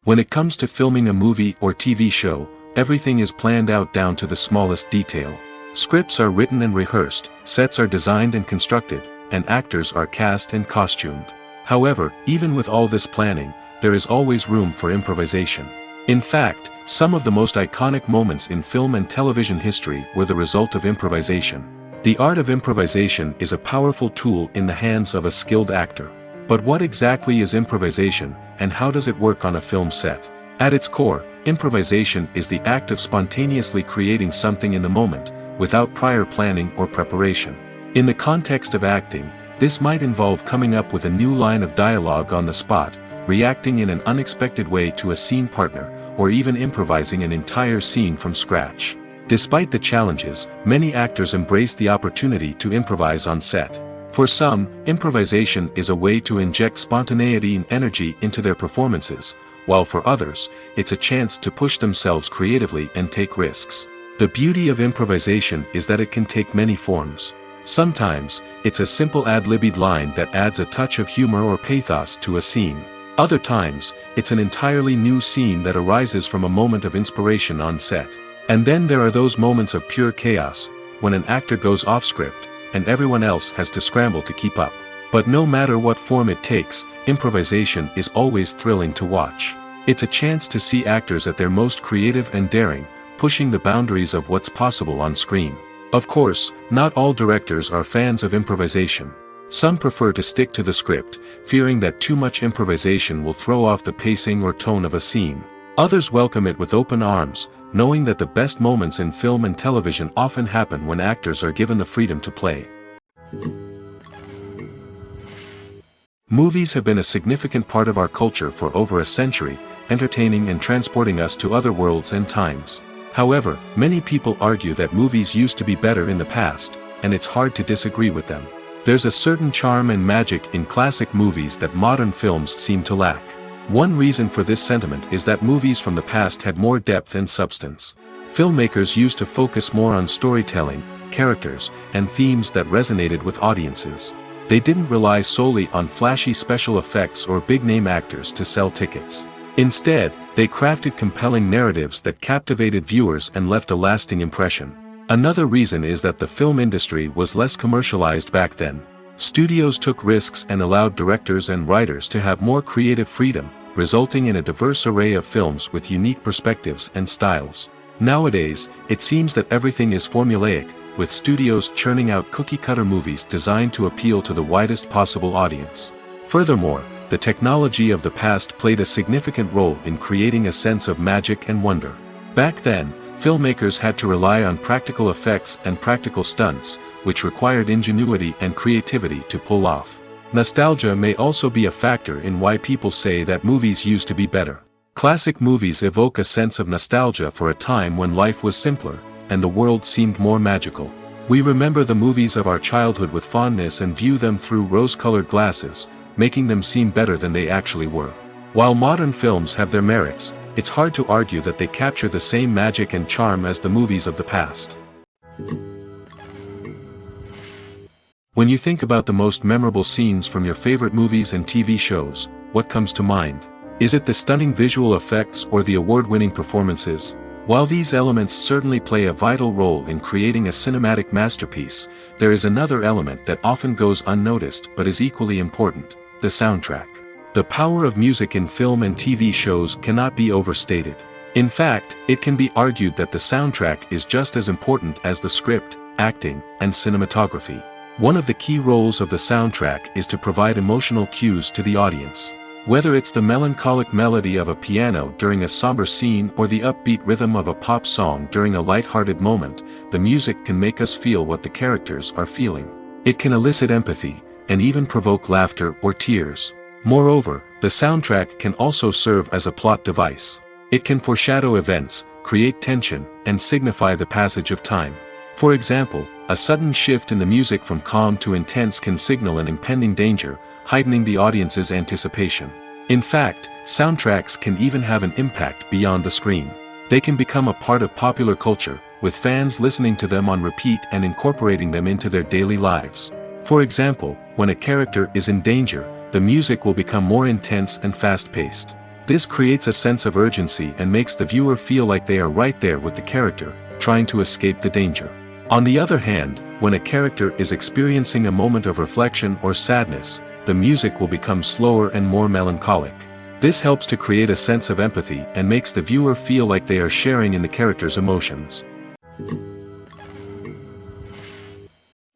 When it comes to filming a movie or TV show, everything is planned out down to the smallest detail. Scripts are written and rehearsed, sets are designed and constructed, and actors are cast and costumed. However, even with all this planning, there is always room for improvisation. In fact, some of the most iconic moments in film and television history were the result of improvisation. The art of improvisation is a powerful tool in the hands of a skilled actor. But what exactly is improvisation, and how does it work on a film set? At its core, improvisation is the act of spontaneously creating something in the moment, without prior planning or preparation. In the context of acting, this might involve coming up with a new line of dialogue on the spot, reacting in an unexpected way to a scene partner, or even improvising an entire scene from scratch. Despite the challenges, many actors embrace the opportunity to improvise on set. For some, improvisation is a way to inject spontaneity and energy into their performances, while for others, it's a chance to push themselves creatively and take risks. The beauty of improvisation is that it can take many forms. Sometimes, it's a simple ad-libbed line that adds a touch of humor or pathos to a scene. Other times, it's an entirely new scene that arises from a moment of inspiration on set. And then there are those moments of pure chaos, when an actor goes off script, and everyone else has to scramble to keep up. But no matter what form it takes, improvisation is always thrilling to watch. It's a chance to see actors at their most creative and daring, pushing the boundaries of what's possible on screen. Of course, not all directors are fans of improvisation. Some prefer to stick to the script, fearing that too much improvisation will throw off the pacing or tone of a scene. Others welcome it with open arms, knowing that the best moments in film and television often happen when actors are given the freedom to play. Movies have been a significant part of our culture for over a century, entertaining and transporting us to other worlds and times. However, many people argue that movies used to be better in the past, and it's hard to disagree with them. There's a certain charm and magic in classic movies that modern films seem to lack. One reason for this sentiment is that movies from the past had more depth and substance. Filmmakers used to focus more on storytelling, characters, and themes that resonated with audiences. They didn't rely solely on flashy special effects or big-name actors to sell tickets. Instead, they crafted compelling narratives that captivated viewers and left a lasting impression. Another reason is that the film industry was less commercialized back then. Studios took risks and allowed directors and writers to have more creative freedom, resulting in a diverse array of films with unique perspectives and styles. Nowadays, it seems that everything is formulaic, with studios churning out cookie-cutter movies designed to appeal to the widest possible audience. Furthermore, the technology of the past played a significant role in creating a sense of magic and wonder. Back then, filmmakers had to rely on practical effects and practical stunts, which required ingenuity and creativity to pull off. Nostalgia may also be a factor in why people say that movies used to be better. Classic movies evoke a sense of nostalgia for a time when life was simpler, and the world seemed more magical. We remember the movies of our childhood with fondness and view them through rose-colored glasses, making them seem better than they actually were. While modern films have their merits, it's hard to argue that they capture the same magic and charm as the movies of the past. When you think about the most memorable scenes from your favorite movies and TV shows, what comes to mind? Is it the stunning visual effects or the award-winning performances? While these elements certainly play a vital role in creating a cinematic masterpiece, there is another element that often goes unnoticed but is equally important: the soundtrack. The power of music in film and TV shows cannot be overstated. In fact, it can be argued that the soundtrack is just as important as the script, acting, and cinematography. One of the key roles of the soundtrack is to provide emotional cues to the audience. Whether it's the melancholic melody of a piano during a somber scene or the upbeat rhythm of a pop song during a light-hearted moment, the music can make us feel what the characters are feeling. It can elicit empathy, and even provoke laughter or tears. Moreover, the soundtrack can also serve as a plot device. It can foreshadow events, create tension, and signify the passage of time. For example, a sudden shift in the music from calm to intense can signal an impending danger, heightening the audience's anticipation. In fact, soundtracks can even have an impact beyond the screen. They can become a part of popular culture, with fans listening to them on repeat and incorporating them into their daily lives. For example, when a character is in danger, the music will become more intense and fast-paced. This creates a sense of urgency and makes the viewer feel like they are right there with the character, trying to escape the danger. On the other hand, when a character is experiencing a moment of reflection or sadness, the music will become slower and more melancholic. This helps to create a sense of empathy and makes the viewer feel like they are sharing in the character's emotions.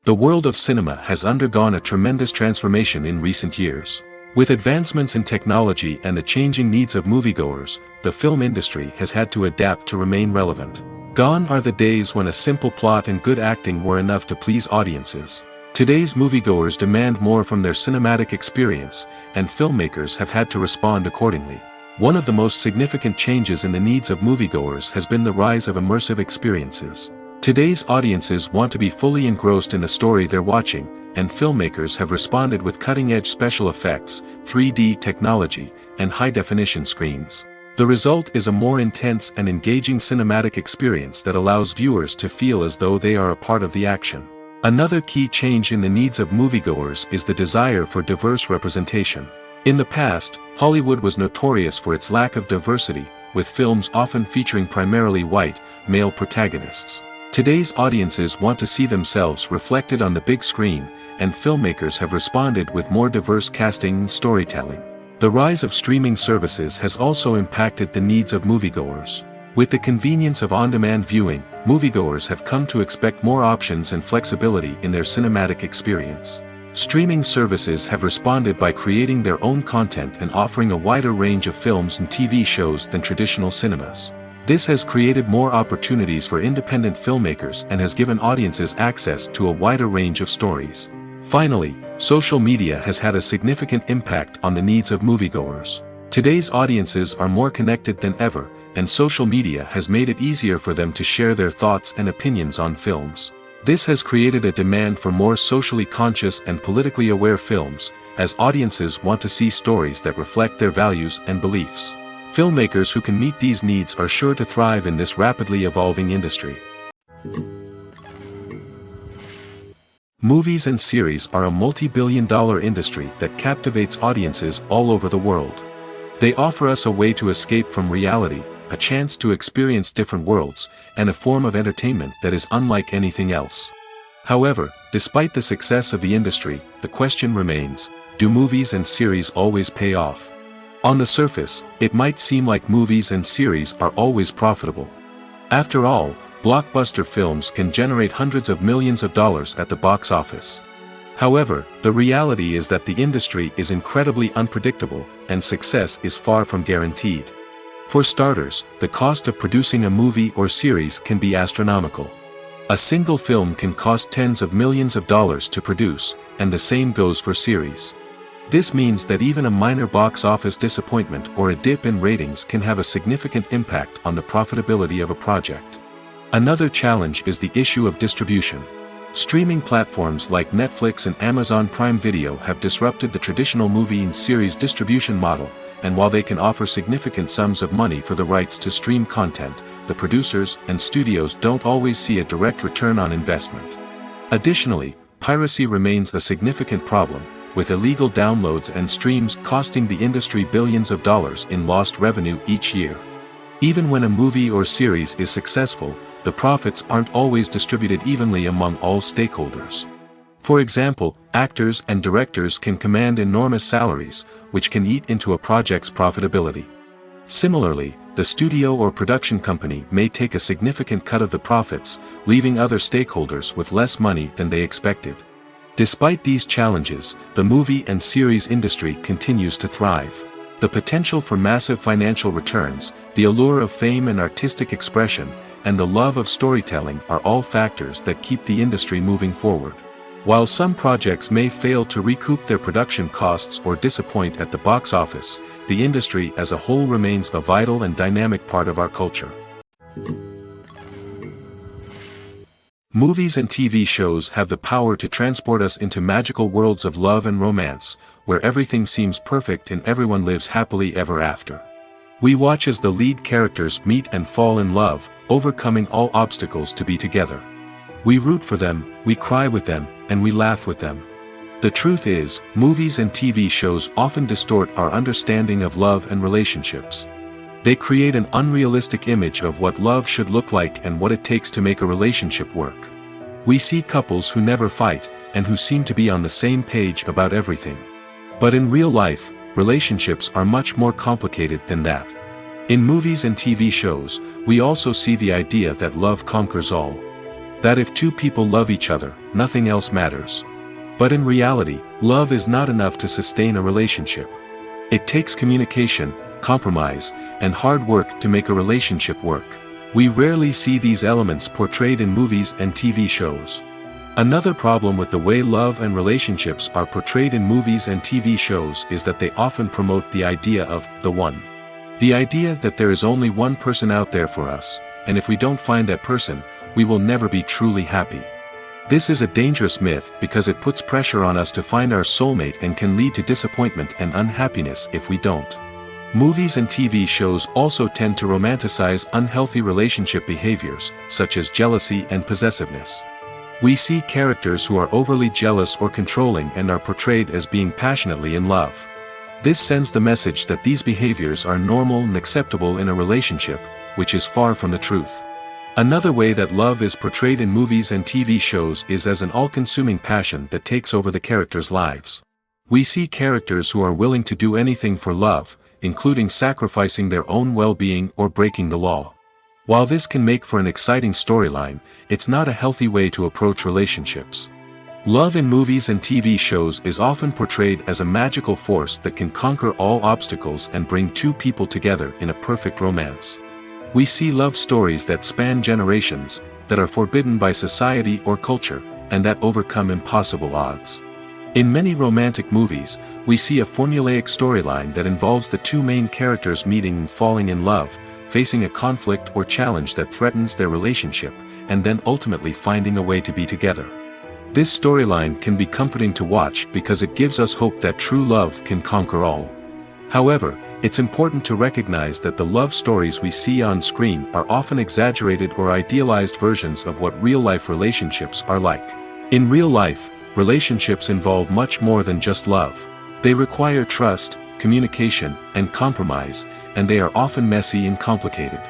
The world of cinema has undergone a tremendous transformation in recent years. With advancements in technology and the changing needs of moviegoers, the film industry has had to adapt to remain relevant. Gone are the days when a simple plot and good acting were enough to please audiences. Today's moviegoers demand more from their cinematic experience, and filmmakers have had to respond accordingly. One of the most significant changes in the needs of moviegoers has been the rise of immersive experiences. Today's audiences want to be fully engrossed in the story they're watching, and filmmakers have responded with cutting-edge special effects, 3D technology, and high-definition screens. The result is a more intense and engaging cinematic experience that allows viewers to feel as though they are a part of the action. Another key change in the needs of moviegoers is the desire for diverse representation. In the past, Hollywood was notorious for its lack of diversity, with films often featuring primarily white, male protagonists. Today's audiences want to see themselves reflected on the big screen, and filmmakers have responded with more diverse casting and storytelling. The rise of streaming services has also impacted the needs of moviegoers. With the convenience of on-demand viewing, moviegoers have come to expect more options and flexibility in their cinematic experience. Streaming services have responded by creating their own content and offering a wider range of films and TV shows than traditional cinemas. This has created more opportunities for independent filmmakers and has given audiences access to a wider range of stories. Finally, social media has had a significant impact on the needs of moviegoers. Today's audiences are more connected than ever, and social media has made it easier for them to share their thoughts and opinions on films. This has created a demand for more socially conscious and politically aware films, as audiences want to see stories that reflect their values and beliefs. Filmmakers who can meet these needs are sure to thrive in this rapidly evolving industry. Movies and series are a multi-billion-dollar industry that captivates audiences all over the world. They offer us a way to escape from reality, a chance to experience different worlds, and a form of entertainment that is unlike anything else. However, despite the success of the industry, the question remains, do movies and series always pay off? On the surface, it might seem like movies and series are always profitable. After all, blockbuster films can generate hundreds of millions of dollars at the box office. However, the reality is that the industry is incredibly unpredictable, and success is far from guaranteed. For starters, the cost of producing a movie or series can be astronomical. A single film can cost tens of millions of dollars to produce, and the same goes for series. This means that even a minor box office disappointment or a dip in ratings can have a significant impact on the profitability of a project. Another challenge is the issue of distribution. Streaming platforms like Netflix and Amazon Prime Video have disrupted the traditional movie and series distribution model, and while they can offer significant sums of money for the rights to stream content, the producers and studios don't always see a direct return on investment. Additionally, piracy remains a significant problem, with illegal downloads and streams costing the industry billions of dollars in lost revenue each year. Even when a movie or series is successful, the profits aren't always distributed evenly among all stakeholders. For example, actors and directors can command enormous salaries, which can eat into a project's profitability. Similarly, the studio or production company may take a significant cut of the profits, leaving other stakeholders with less money than they expected. Despite these challenges, the movie and series industry continues to thrive. The potential for massive financial returns, the allure of fame and artistic expression, and the love of storytelling are all factors that keep the industry moving forward. While some projects may fail to recoup their production costs or disappoint at the box office, the industry as a whole remains a vital and dynamic part of our culture. Movies and TV shows have the power to transport us into magical worlds of love and romance, where everything seems perfect and everyone lives happily ever after. We watch as the lead characters meet and fall in love, overcoming all obstacles to be together. We root for them, we cry with them, and we laugh with them. The truth is, movies and TV shows often distort our understanding of love and relationships. They create an unrealistic image of what love should look like and what it takes to make a relationship work. We see couples who never fight, and who seem to be on the same page about everything. But in real life, relationships are much more complicated than that. In movies and TV shows, we also see the idea that love conquers all. That if two people love each other, nothing else matters. But in reality, love is not enough to sustain a relationship. It takes communication, compromise, and hard work to make a relationship work. We rarely see these elements portrayed in movies and TV shows. Another problem with the way love and relationships are portrayed in movies and TV shows is that they often promote the idea of the one. The idea that there is only one person out there for us, and if we don't find that person, we will never be truly happy. This is a dangerous myth because it puts pressure on us to find our soulmate and can lead to disappointment and unhappiness if we don't. Movies and TV shows also tend to romanticize unhealthy relationship behaviors, such as jealousy and possessiveness. We see characters who are overly jealous or controlling and are portrayed as being passionately in love. This sends the message that these behaviors are normal and acceptable in a relationship, which is far from the truth. Another way that love is portrayed in movies and TV shows is as an all-consuming passion that takes over the characters' lives. We see characters who are willing to do anything for love, including sacrificing their own well-being or breaking the law. While this can make for an exciting storyline, it's not a healthy way to approach relationships. Love in movies and TV shows is often portrayed as a magical force that can conquer all obstacles and bring two people together in a perfect romance. We see love stories that span generations, that are forbidden by society or culture, and that overcome impossible odds. In many romantic movies, we see a formulaic storyline that involves the two main characters meeting and falling in love, facing a conflict or challenge that threatens their relationship, and then ultimately finding a way to be together. This storyline can be comforting to watch because it gives us hope that true love can conquer all. However, it's important to recognize that the love stories we see on screen are often exaggerated or idealized versions of what real-life relationships are like. In real life, relationships involve much more than just love. They require trust, communication, and compromise, and they are often messy and complicated.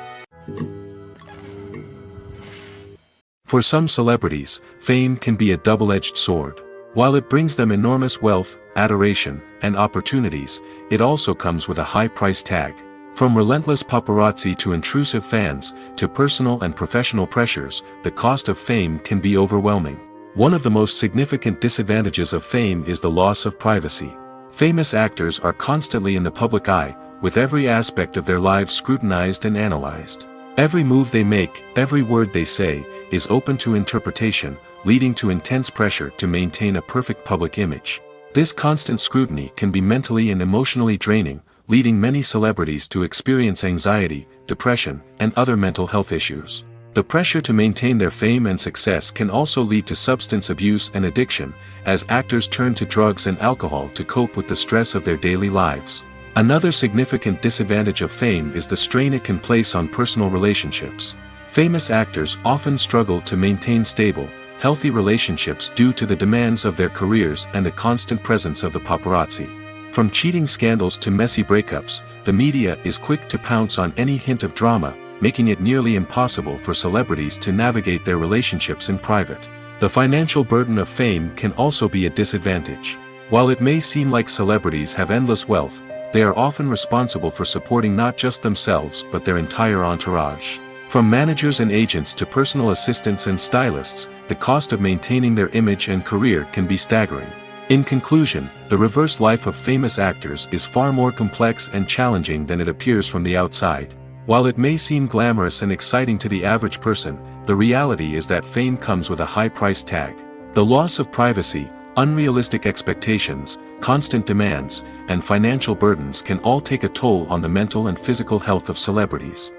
For some celebrities, fame can be a double-edged sword. While it brings them enormous wealth, adoration, and opportunities, it also comes with a high price tag. From relentless paparazzi to intrusive fans, to personal and professional pressures, the cost of fame can be overwhelming. One of the most significant disadvantages of fame is the loss of privacy. Famous actors are constantly in the public eye, with every aspect of their lives scrutinized and analyzed. Every move they make, every word they say, is open to interpretation, leading to intense pressure to maintain a perfect public image. This constant scrutiny can be mentally and emotionally draining, leading many celebrities to experience anxiety, depression, and other mental health issues. The pressure to maintain their fame and success can also lead to substance abuse and addiction, as actors turn to drugs and alcohol to cope with the stress of their daily lives. Another significant disadvantage of fame is the strain it can place on personal relationships. Famous actors often struggle to maintain stable, healthy relationships due to the demands of their careers and the constant presence of the paparazzi. From cheating scandals to messy breakups, the media is quick to pounce on any hint of drama, making it nearly impossible for celebrities to navigate their relationships in private. The financial burden of fame can also be a disadvantage. While it may seem like celebrities have endless wealth, they are often responsible for supporting not just themselves but their entire entourage. From managers and agents to personal assistants and stylists, the cost of maintaining their image and career can be staggering. In conclusion, the reverse life of famous actors is far more complex and challenging than it appears from the outside. While it may seem glamorous and exciting to the average person, the reality is that fame comes with a high price tag. The loss of privacy, unrealistic expectations, constant demands, and financial burdens can all take a toll on the mental and physical health of celebrities.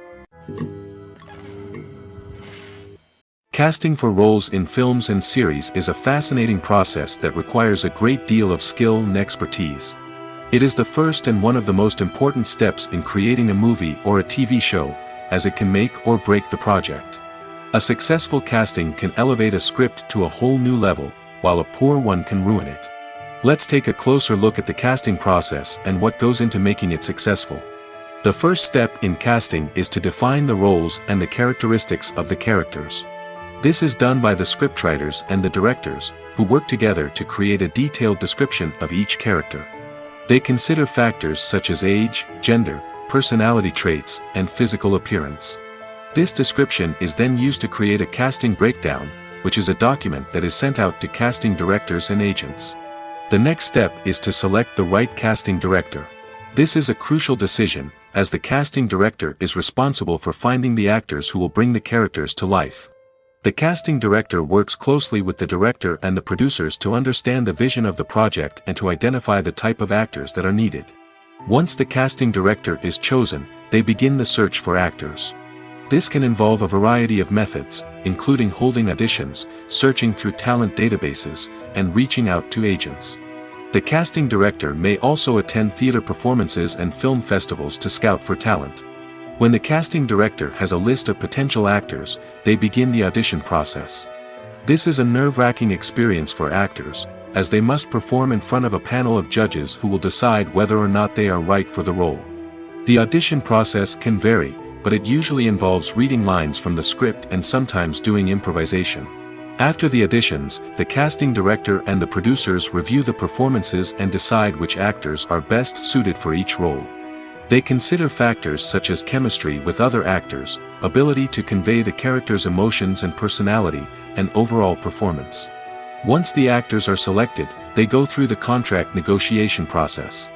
Casting for roles in films and series is a fascinating process that requires a great deal of skill and expertise. It is the first and one of the most important steps in creating a movie or a TV show, as it can make or break the project. A successful casting can elevate a script to a whole new level, while a poor one can ruin it. Let's take a closer look at the casting process and what goes into making it successful. The first step in casting is to define the roles and the characteristics of the characters. This is done by the scriptwriters and the directors, who work together to create a detailed description of each character. They consider factors such as age, gender, personality traits, and physical appearance. This description is then used to create a casting breakdown, which is a document that is sent out to casting directors and agents. The next step is to select the right casting director. This is a crucial decision, as the casting director is responsible for finding the actors who will bring the characters to life. The casting director works closely with the director and the producers to understand the vision of the project and to identify the type of actors that are needed. Once the casting director is chosen, they begin the search for actors. This can involve a variety of methods, including holding auditions, searching through talent databases, and reaching out to agents. The casting director may also attend theater performances and film festivals to scout for talent. When the casting director has a list of potential actors, they begin the audition process. This is a nerve-wracking experience for actors, as they must perform in front of a panel of judges who will decide whether or not they are right for the role. The audition process can vary, but it usually involves reading lines from the script and sometimes doing improvisation. After the auditions, the casting director and the producers review the performances and decide which actors are best suited for each role. They consider factors such as chemistry with other actors, ability to convey the character's emotions and personality, and overall performance. Once the actors are selected, they go through the contract negotiation process.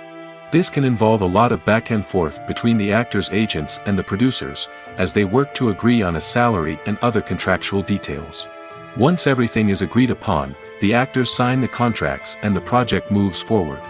This can involve a lot of back and forth between the actors' agents and the producers, as they work to agree on a salary and other contractual details. Once everything is agreed upon, the actors sign the contracts and the project moves forward.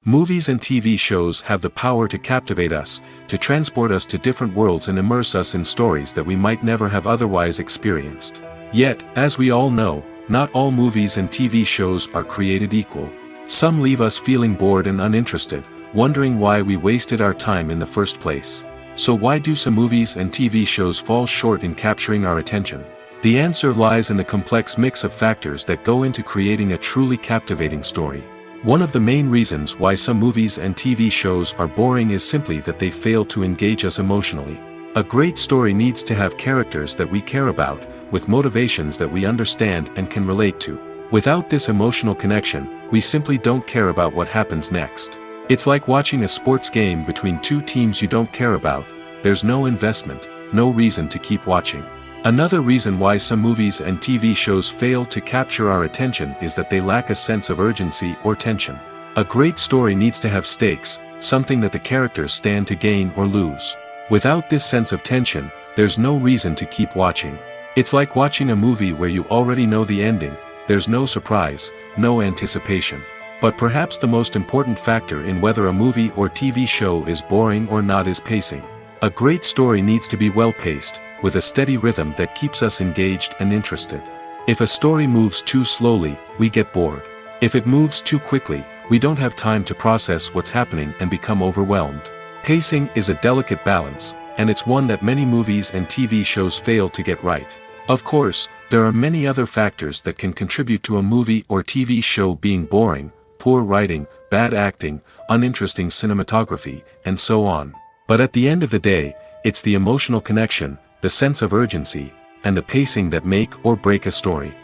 Movies and TV shows have the power to captivate us, to transport us to different worlds and immerse us in stories that we might never have otherwise experienced. Yet, as we all know, not all movies and TV shows are created equal. Some leave us feeling bored and uninterested, wondering why we wasted our time in the first place. So why do some movies and TV shows fall short in capturing our attention? The answer lies in the complex mix of factors that go into creating a truly captivating story. One of the main reasons why some movies and TV shows are boring is simply that they fail to engage us emotionally. A great story needs to have characters that we care about, with motivations that we understand and can relate to. Without this emotional connection, we simply don't care about what happens next. It's like watching a sports game between two teams you don't care about. There's no investment, no reason to keep watching. Another reason why some movies and TV shows fail to capture our attention is that they lack a sense of urgency or tension. A great story needs to have stakes, something that the characters stand to gain or lose. Without this sense of tension, there's no reason to keep watching. It's like watching a movie where you already know the ending, there's no surprise, no anticipation. But perhaps the most important factor in whether a movie or TV show is boring or not is pacing. A great story needs to be well-paced, with a steady rhythm that keeps us engaged and interested. If a story moves too slowly, we get bored. If it moves too quickly, we don't have time to process what's happening and become overwhelmed. Pacing is a delicate balance, and it's one that many movies and TV shows fail to get right. Of course, there are many other factors that can contribute to a movie or TV show being boring: poor writing, bad acting, uninteresting cinematography, and so on. But at the end of the day, it's the emotional connection, the sense of urgency, and the pacing that make or break a story.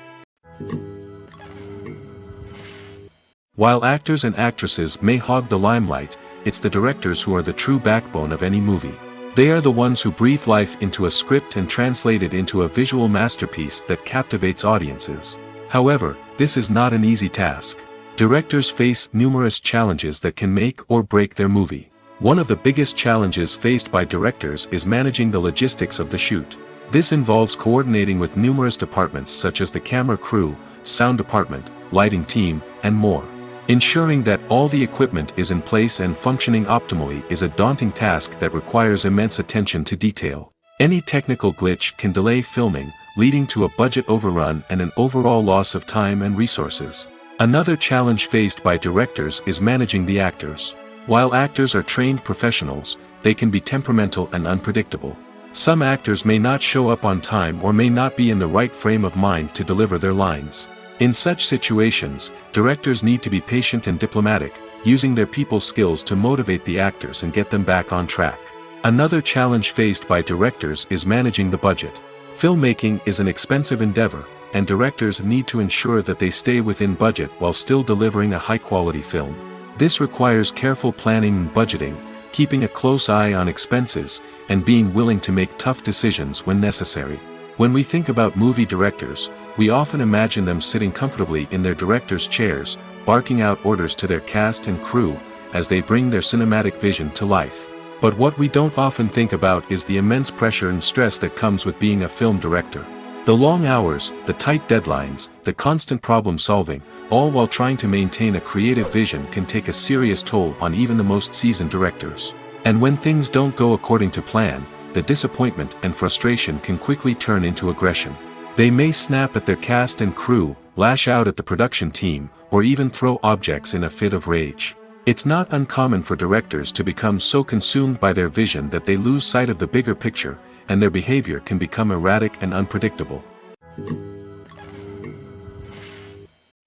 While actors and actresses may hog the limelight, it's the directors who are the true backbone of any movie. They are the ones who breathe life into a script and translate it into a visual masterpiece that captivates audiences. However, this is not an easy task. Directors face numerous challenges that can make or break their movie. One of the biggest challenges faced by directors is managing the logistics of the shoot. This involves coordinating with numerous departments such as the camera crew, sound department, lighting team, and more. Ensuring that all the equipment is in place and functioning optimally is a daunting task that requires immense attention to detail. Any technical glitch can delay filming, leading to a budget overrun and an overall loss of time and resources. Another challenge faced by directors is managing the actors. While actors are trained professionals, they can be temperamental and unpredictable. Some actors may not show up on time or may not be in the right frame of mind to deliver their lines. In such situations, directors need to be patient and diplomatic, using their people skills to motivate the actors and get them back on track. Another challenge faced by directors is managing the budget. Filmmaking is an expensive endeavor, and directors need to ensure that they stay within budget while still delivering a high-quality film. This requires careful planning and budgeting, keeping a close eye on expenses, and being willing to make tough decisions when necessary. When we think about movie directors, we often imagine them sitting comfortably in their director's chairs, barking out orders to their cast and crew, as they bring their cinematic vision to life. But what we don't often think about is the immense pressure and stress that comes with being a film director. The long hours, the tight deadlines, the constant problem solving, all while trying to maintain a creative vision can take a serious toll on even the most seasoned directors. And when things don't go according to plan, the disappointment and frustration can quickly turn into aggression. They may snap at their cast and crew, lash out at the production team, or even throw objects in a fit of rage. It's not uncommon for directors to become so consumed by their vision that they lose sight of the bigger picture, and their behavior can become erratic and unpredictable.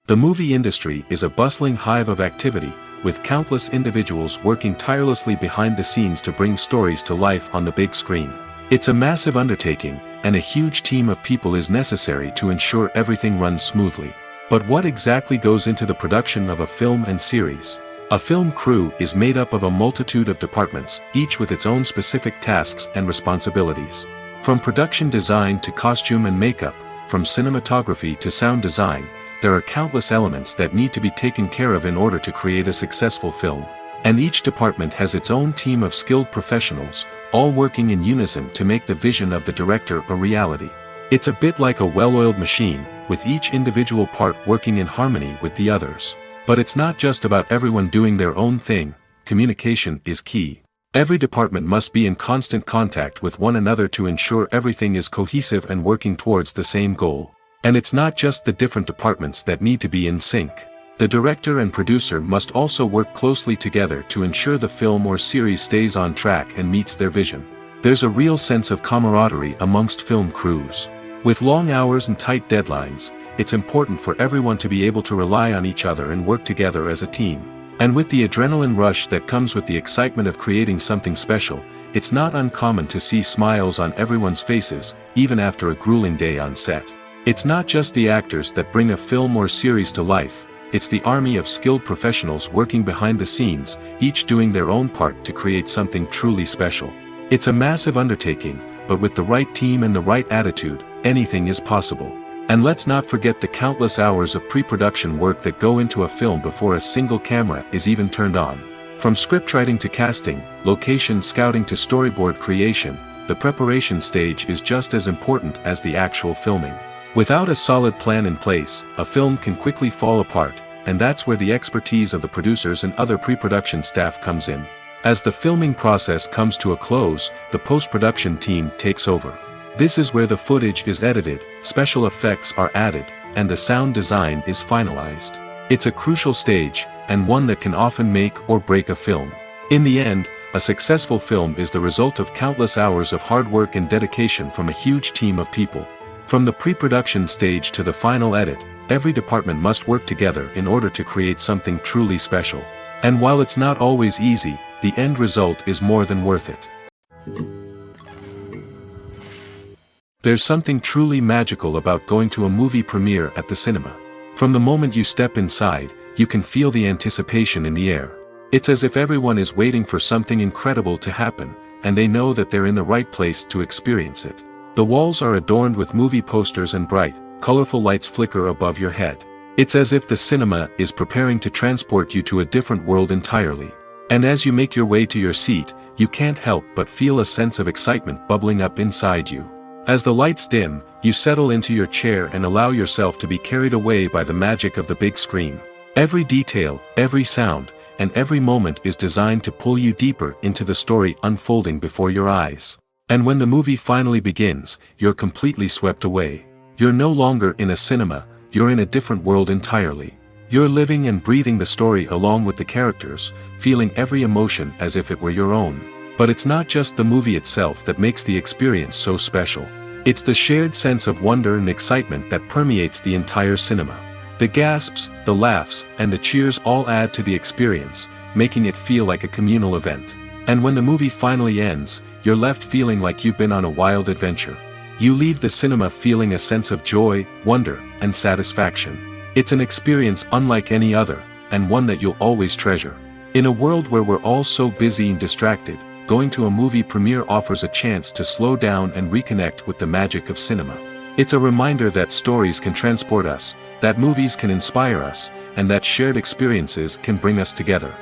The movie industry is a bustling hive of activity, with countless individuals working tirelessly behind the scenes to bring stories to life on the big screen. It's a massive undertaking, and a huge team of people is necessary to ensure everything runs smoothly. But what exactly goes into the production of a film and series? A film crew is made up of a multitude of departments, each with its own specific tasks and responsibilities. From production design to costume and makeup, from cinematography to sound design, there are countless elements that need to be taken care of in order to create a successful film. And each department has its own team of skilled professionals, all working in unison to make the vision of the director a reality. It's a bit like a well-oiled machine, with each individual part working in harmony with the others. But it's not just about everyone doing their own thing. Communication is key. Every department must be in constant contact with one another to ensure everything is cohesive and working towards the same goal. And it's not just the different departments that need to be in sync. The director and producer must also work closely together to ensure the film or series stays on track and meets their vision. There's a real sense of camaraderie amongst film crews. With long hours and tight deadlines, it's important for everyone to be able to rely on each other and work together as a team. And with the adrenaline rush that comes with the excitement of creating something special, it's not uncommon to see smiles on everyone's faces, even after a grueling day on set. It's not just the actors that bring a film or series to life, it's the army of skilled professionals working behind the scenes, each doing their own part to create something truly special. It's a massive undertaking, but with the right team and the right attitude, anything is possible. And let's not forget the countless hours of pre-production work that go into a film before a single camera is even turned on. From scriptwriting to casting, location scouting to storyboard creation, the preparation stage is just as important as the actual filming. Without a solid plan in place, a film can quickly fall apart, and that's where the expertise of the producers and other pre-production staff comes in. As the filming process comes to a close, the post-production team takes over. This is where the footage is edited, special effects are added, and the sound design is finalized. It's a crucial stage, and one that can often make or break a film. In the end, a successful film is the result of countless hours of hard work and dedication from a huge team of people. From the pre-production stage to the final edit, every department must work together in order to create something truly special. And while it's not always easy, the end result is more than worth it. There's something truly magical about going to a movie premiere at the cinema. From the moment you step inside, you can feel the anticipation in the air. It's as if everyone is waiting for something incredible to happen, and they know that they're in the right place to experience it. The walls are adorned with movie posters and bright, colorful lights flicker above your head. It's as if the cinema is preparing to transport you to a different world entirely. And as you make your way to your seat, you can't help but feel a sense of excitement bubbling up inside you. As the lights dim, you settle into your chair and allow yourself to be carried away by the magic of the big screen. Every detail, every sound, and every moment is designed to pull you deeper into the story unfolding before your eyes. And when the movie finally begins, you're completely swept away. You're no longer in a cinema, you're in a different world entirely. You're living and breathing the story along with the characters, feeling every emotion as if it were your own. But it's not just the movie itself that makes the experience so special. It's the shared sense of wonder and excitement that permeates the entire cinema. The gasps, the laughs, and the cheers all add to the experience, making it feel like a communal event. And when the movie finally ends, you're left feeling like you've been on a wild adventure. You leave the cinema feeling a sense of joy, wonder, and satisfaction. It's an experience unlike any other, and one that you'll always treasure. In a world where we're all so busy and distracted, going to a movie premiere offers a chance to slow down and reconnect with the magic of cinema. It's a reminder that stories can transport us, that movies can inspire us, and that shared experiences can bring us together.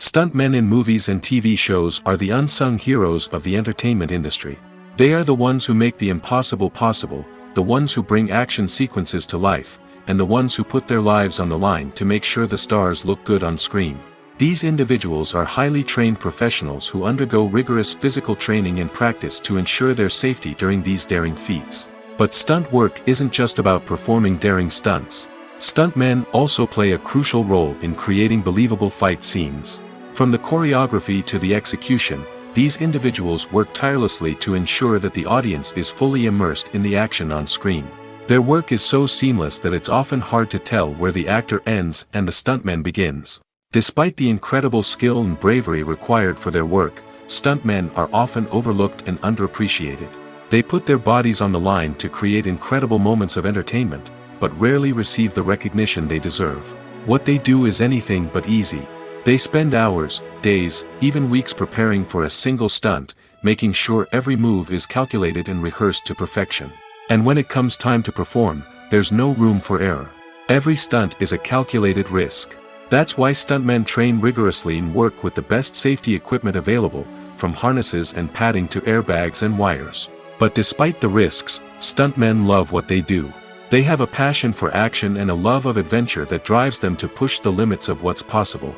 Stuntmen in movies and TV shows are the unsung heroes of the entertainment industry. They are the ones who make the impossible possible, the ones who bring action sequences to life, and the ones who put their lives on the line to make sure the stars look good on screen. These individuals are highly trained professionals who undergo rigorous physical training and practice to ensure their safety during these daring feats. But stunt work isn't just about performing daring stunts. Stuntmen also play a crucial role in creating believable fight scenes. From the choreography to the execution, these individuals work tirelessly to ensure that the audience is fully immersed in the action on screen. Their work is so seamless that it's often hard to tell where the actor ends and the stuntman begins. Despite the incredible skill and bravery required for their work, stuntmen are often overlooked and underappreciated. They put their bodies on the line to create incredible moments of entertainment, but rarely receive the recognition they deserve. What they do is anything but easy. They spend hours, days, even weeks preparing for a single stunt, making sure every move is calculated and rehearsed to perfection. And when it comes time to perform, there's no room for error. Every stunt is a calculated risk. That's why stuntmen train rigorously and work with the best safety equipment available, from harnesses and padding to airbags and wires. But despite the risks, stuntmen love what they do. They have a passion for action and a love of adventure that drives them to push the limits of what's possible.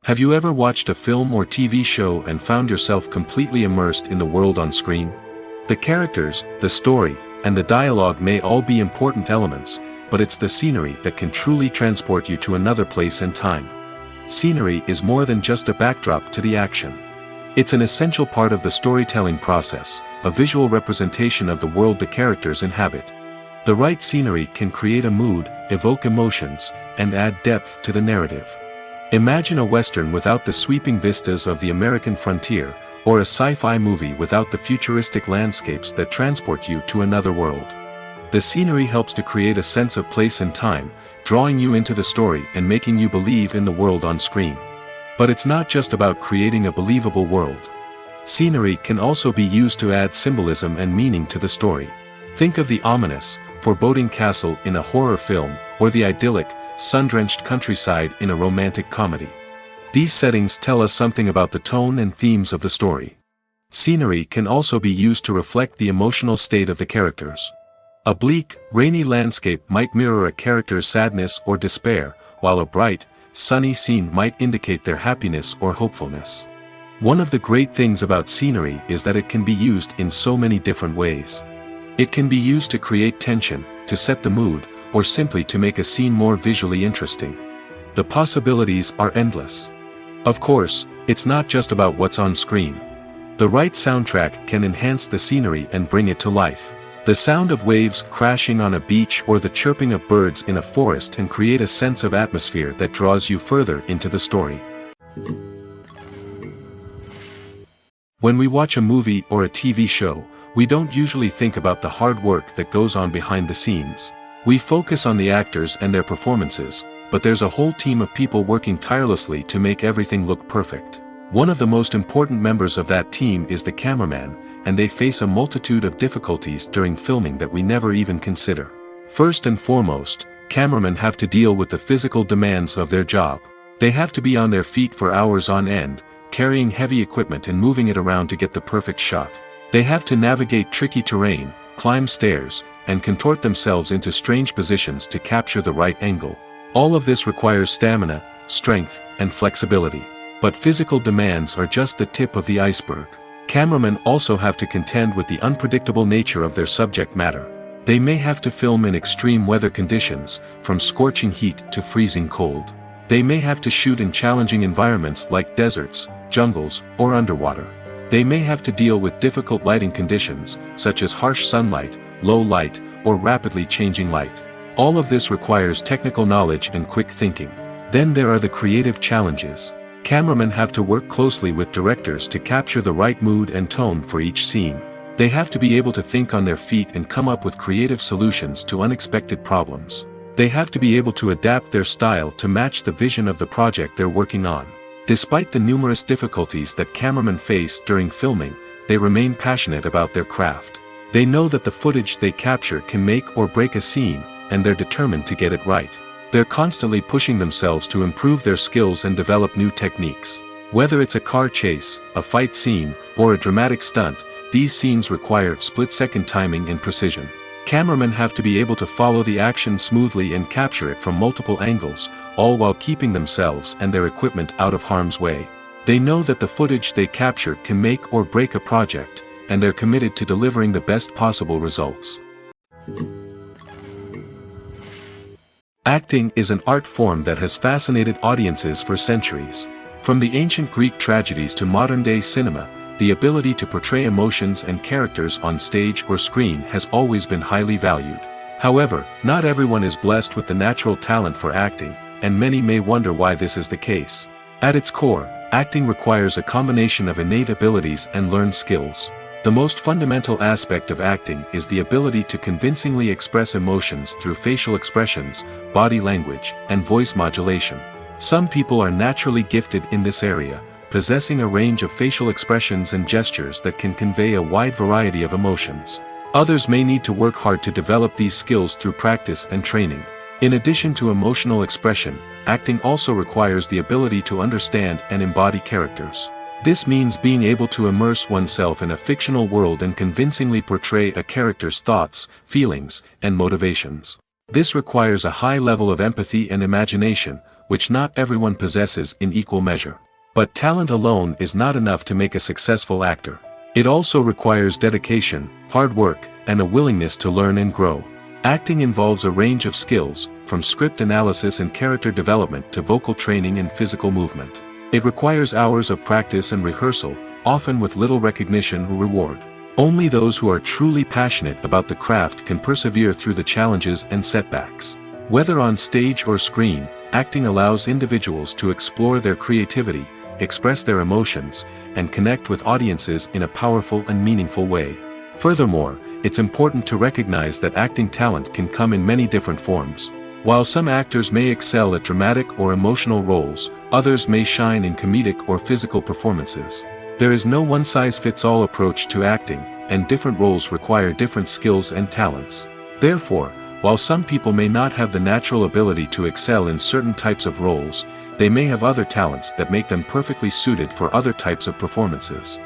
Have you ever watched a film or TV show and found yourself completely immersed in the world on screen? The characters, the story, and the dialogue may all be important elements, but it's the scenery that can truly transport you to another place and time. Scenery is more than just a backdrop to the action. It's an essential part of the storytelling process, a visual representation of the world the characters inhabit. The right scenery can create a mood, evoke emotions, and add depth to the narrative. Imagine a western without the sweeping vistas of the American frontier, or a sci-fi movie without the futuristic landscapes that transport you to another world. The scenery helps to create a sense of place and time, drawing you into the story and making you believe in the world on screen. But it's not just about creating a believable world. Scenery can also be used to add symbolism and meaning to the story. Think of the ominous, foreboding castle in a horror film, or the idyllic, sun-drenched countryside in a romantic comedy. These settings tell us something about the tone and themes of the story. Scenery can also be used to reflect the emotional state of the characters. A bleak, rainy landscape might mirror a character's sadness or despair, while a bright, sunny scene might indicate their happiness or hopefulness. One of the great things about scenery is that it can be used in so many different ways. It can be used to create tension, to set the mood, or simply to make a scene more visually interesting. The possibilities are endless. Of course, it's not just about what's on screen. The right soundtrack can enhance the scenery and bring it to life. The sound of waves crashing on a beach or the chirping of birds in a forest can create a sense of atmosphere that draws you further into the story. When we watch a movie or a TV show, we don't usually think about the hard work that goes on behind the scenes. We focus on the actors and their performances, but there's a whole team of people working tirelessly to make everything look perfect. One of the most important members of that team is the cameraman, and they face a multitude of difficulties during filming that we never even consider. First and foremost, cameramen have to deal with the physical demands of their job. They have to be on their feet for hours on end, carrying heavy equipment and moving it around to get the perfect shot. They have to navigate tricky terrain, climb stairs, and contort themselves into strange positions to capture the right angle. All of this requires stamina, strength, and flexibility. But physical demands are just the tip of the iceberg. Cameramen also have to contend with the unpredictable nature of their subject matter. They may have to film in extreme weather conditions, from scorching heat to freezing cold. They may have to shoot in challenging environments like deserts, jungles, or underwater. They may have to deal with difficult lighting conditions, such as harsh sunlight, low light, or rapidly changing light. All of this requires technical knowledge and quick thinking. Then there are the creative challenges. Cameramen have to work closely with directors to capture the right mood and tone for each scene. They have to be able to think on their feet and come up with creative solutions to unexpected problems. They have to be able to adapt their style to match the vision of the project they're working on. Despite the numerous difficulties that cameramen face during filming, they remain passionate about their craft. They know that the footage they capture can make or break a scene, and they're determined to get it right. They're constantly pushing themselves to improve their skills and develop new techniques. Whether it's a car chase, a fight scene, or a dramatic stunt, these scenes require split-second timing and precision. Cameramen have to be able to follow the action smoothly and capture it from multiple angles, all while keeping themselves and their equipment out of harm's way. They know that the footage they capture can make or break a project, and they're committed to delivering the best possible results. Acting is an art form that has fascinated audiences for centuries. From the ancient Greek tragedies to modern-day cinema, the ability to portray emotions and characters on stage or screen has always been highly valued. However, not everyone is blessed with the natural talent for acting, and many may wonder why this is the case. At its core, acting requires a combination of innate abilities and learned skills. The most fundamental aspect of acting is the ability to convincingly express emotions through facial expressions, body language, and voice modulation. Some people are naturally gifted in this area, possessing a range of facial expressions and gestures that can convey a wide variety of emotions. Others may need to work hard to develop these skills through practice and training. In addition to emotional expression, acting also requires the ability to understand and embody characters. This means being able to immerse oneself in a fictional world and convincingly portray a character's thoughts, feelings, and motivations. This requires a high level of empathy and imagination, which not everyone possesses in equal measure. But talent alone is not enough to make a successful actor. It also requires dedication, hard work, and a willingness to learn and grow. Acting involves a range of skills, from script analysis and character development to vocal training and physical movement. It requires hours of practice and rehearsal, often with little recognition or reward. Only those who are truly passionate about the craft can persevere through the challenges and setbacks. Whether on stage or screen, acting allows individuals to explore their creativity, express their emotions, and connect with audiences in a powerful and meaningful way. Furthermore, it's important to recognize that acting talent can come in many different forms. While some actors may excel at dramatic or emotional roles, others may shine in comedic or physical performances. There is no one-size-fits-all approach to acting, and different roles require different skills and talents. Therefore, while some people may not have the natural ability to excel in certain types of roles, they may have other talents that make them perfectly suited for other types of performances.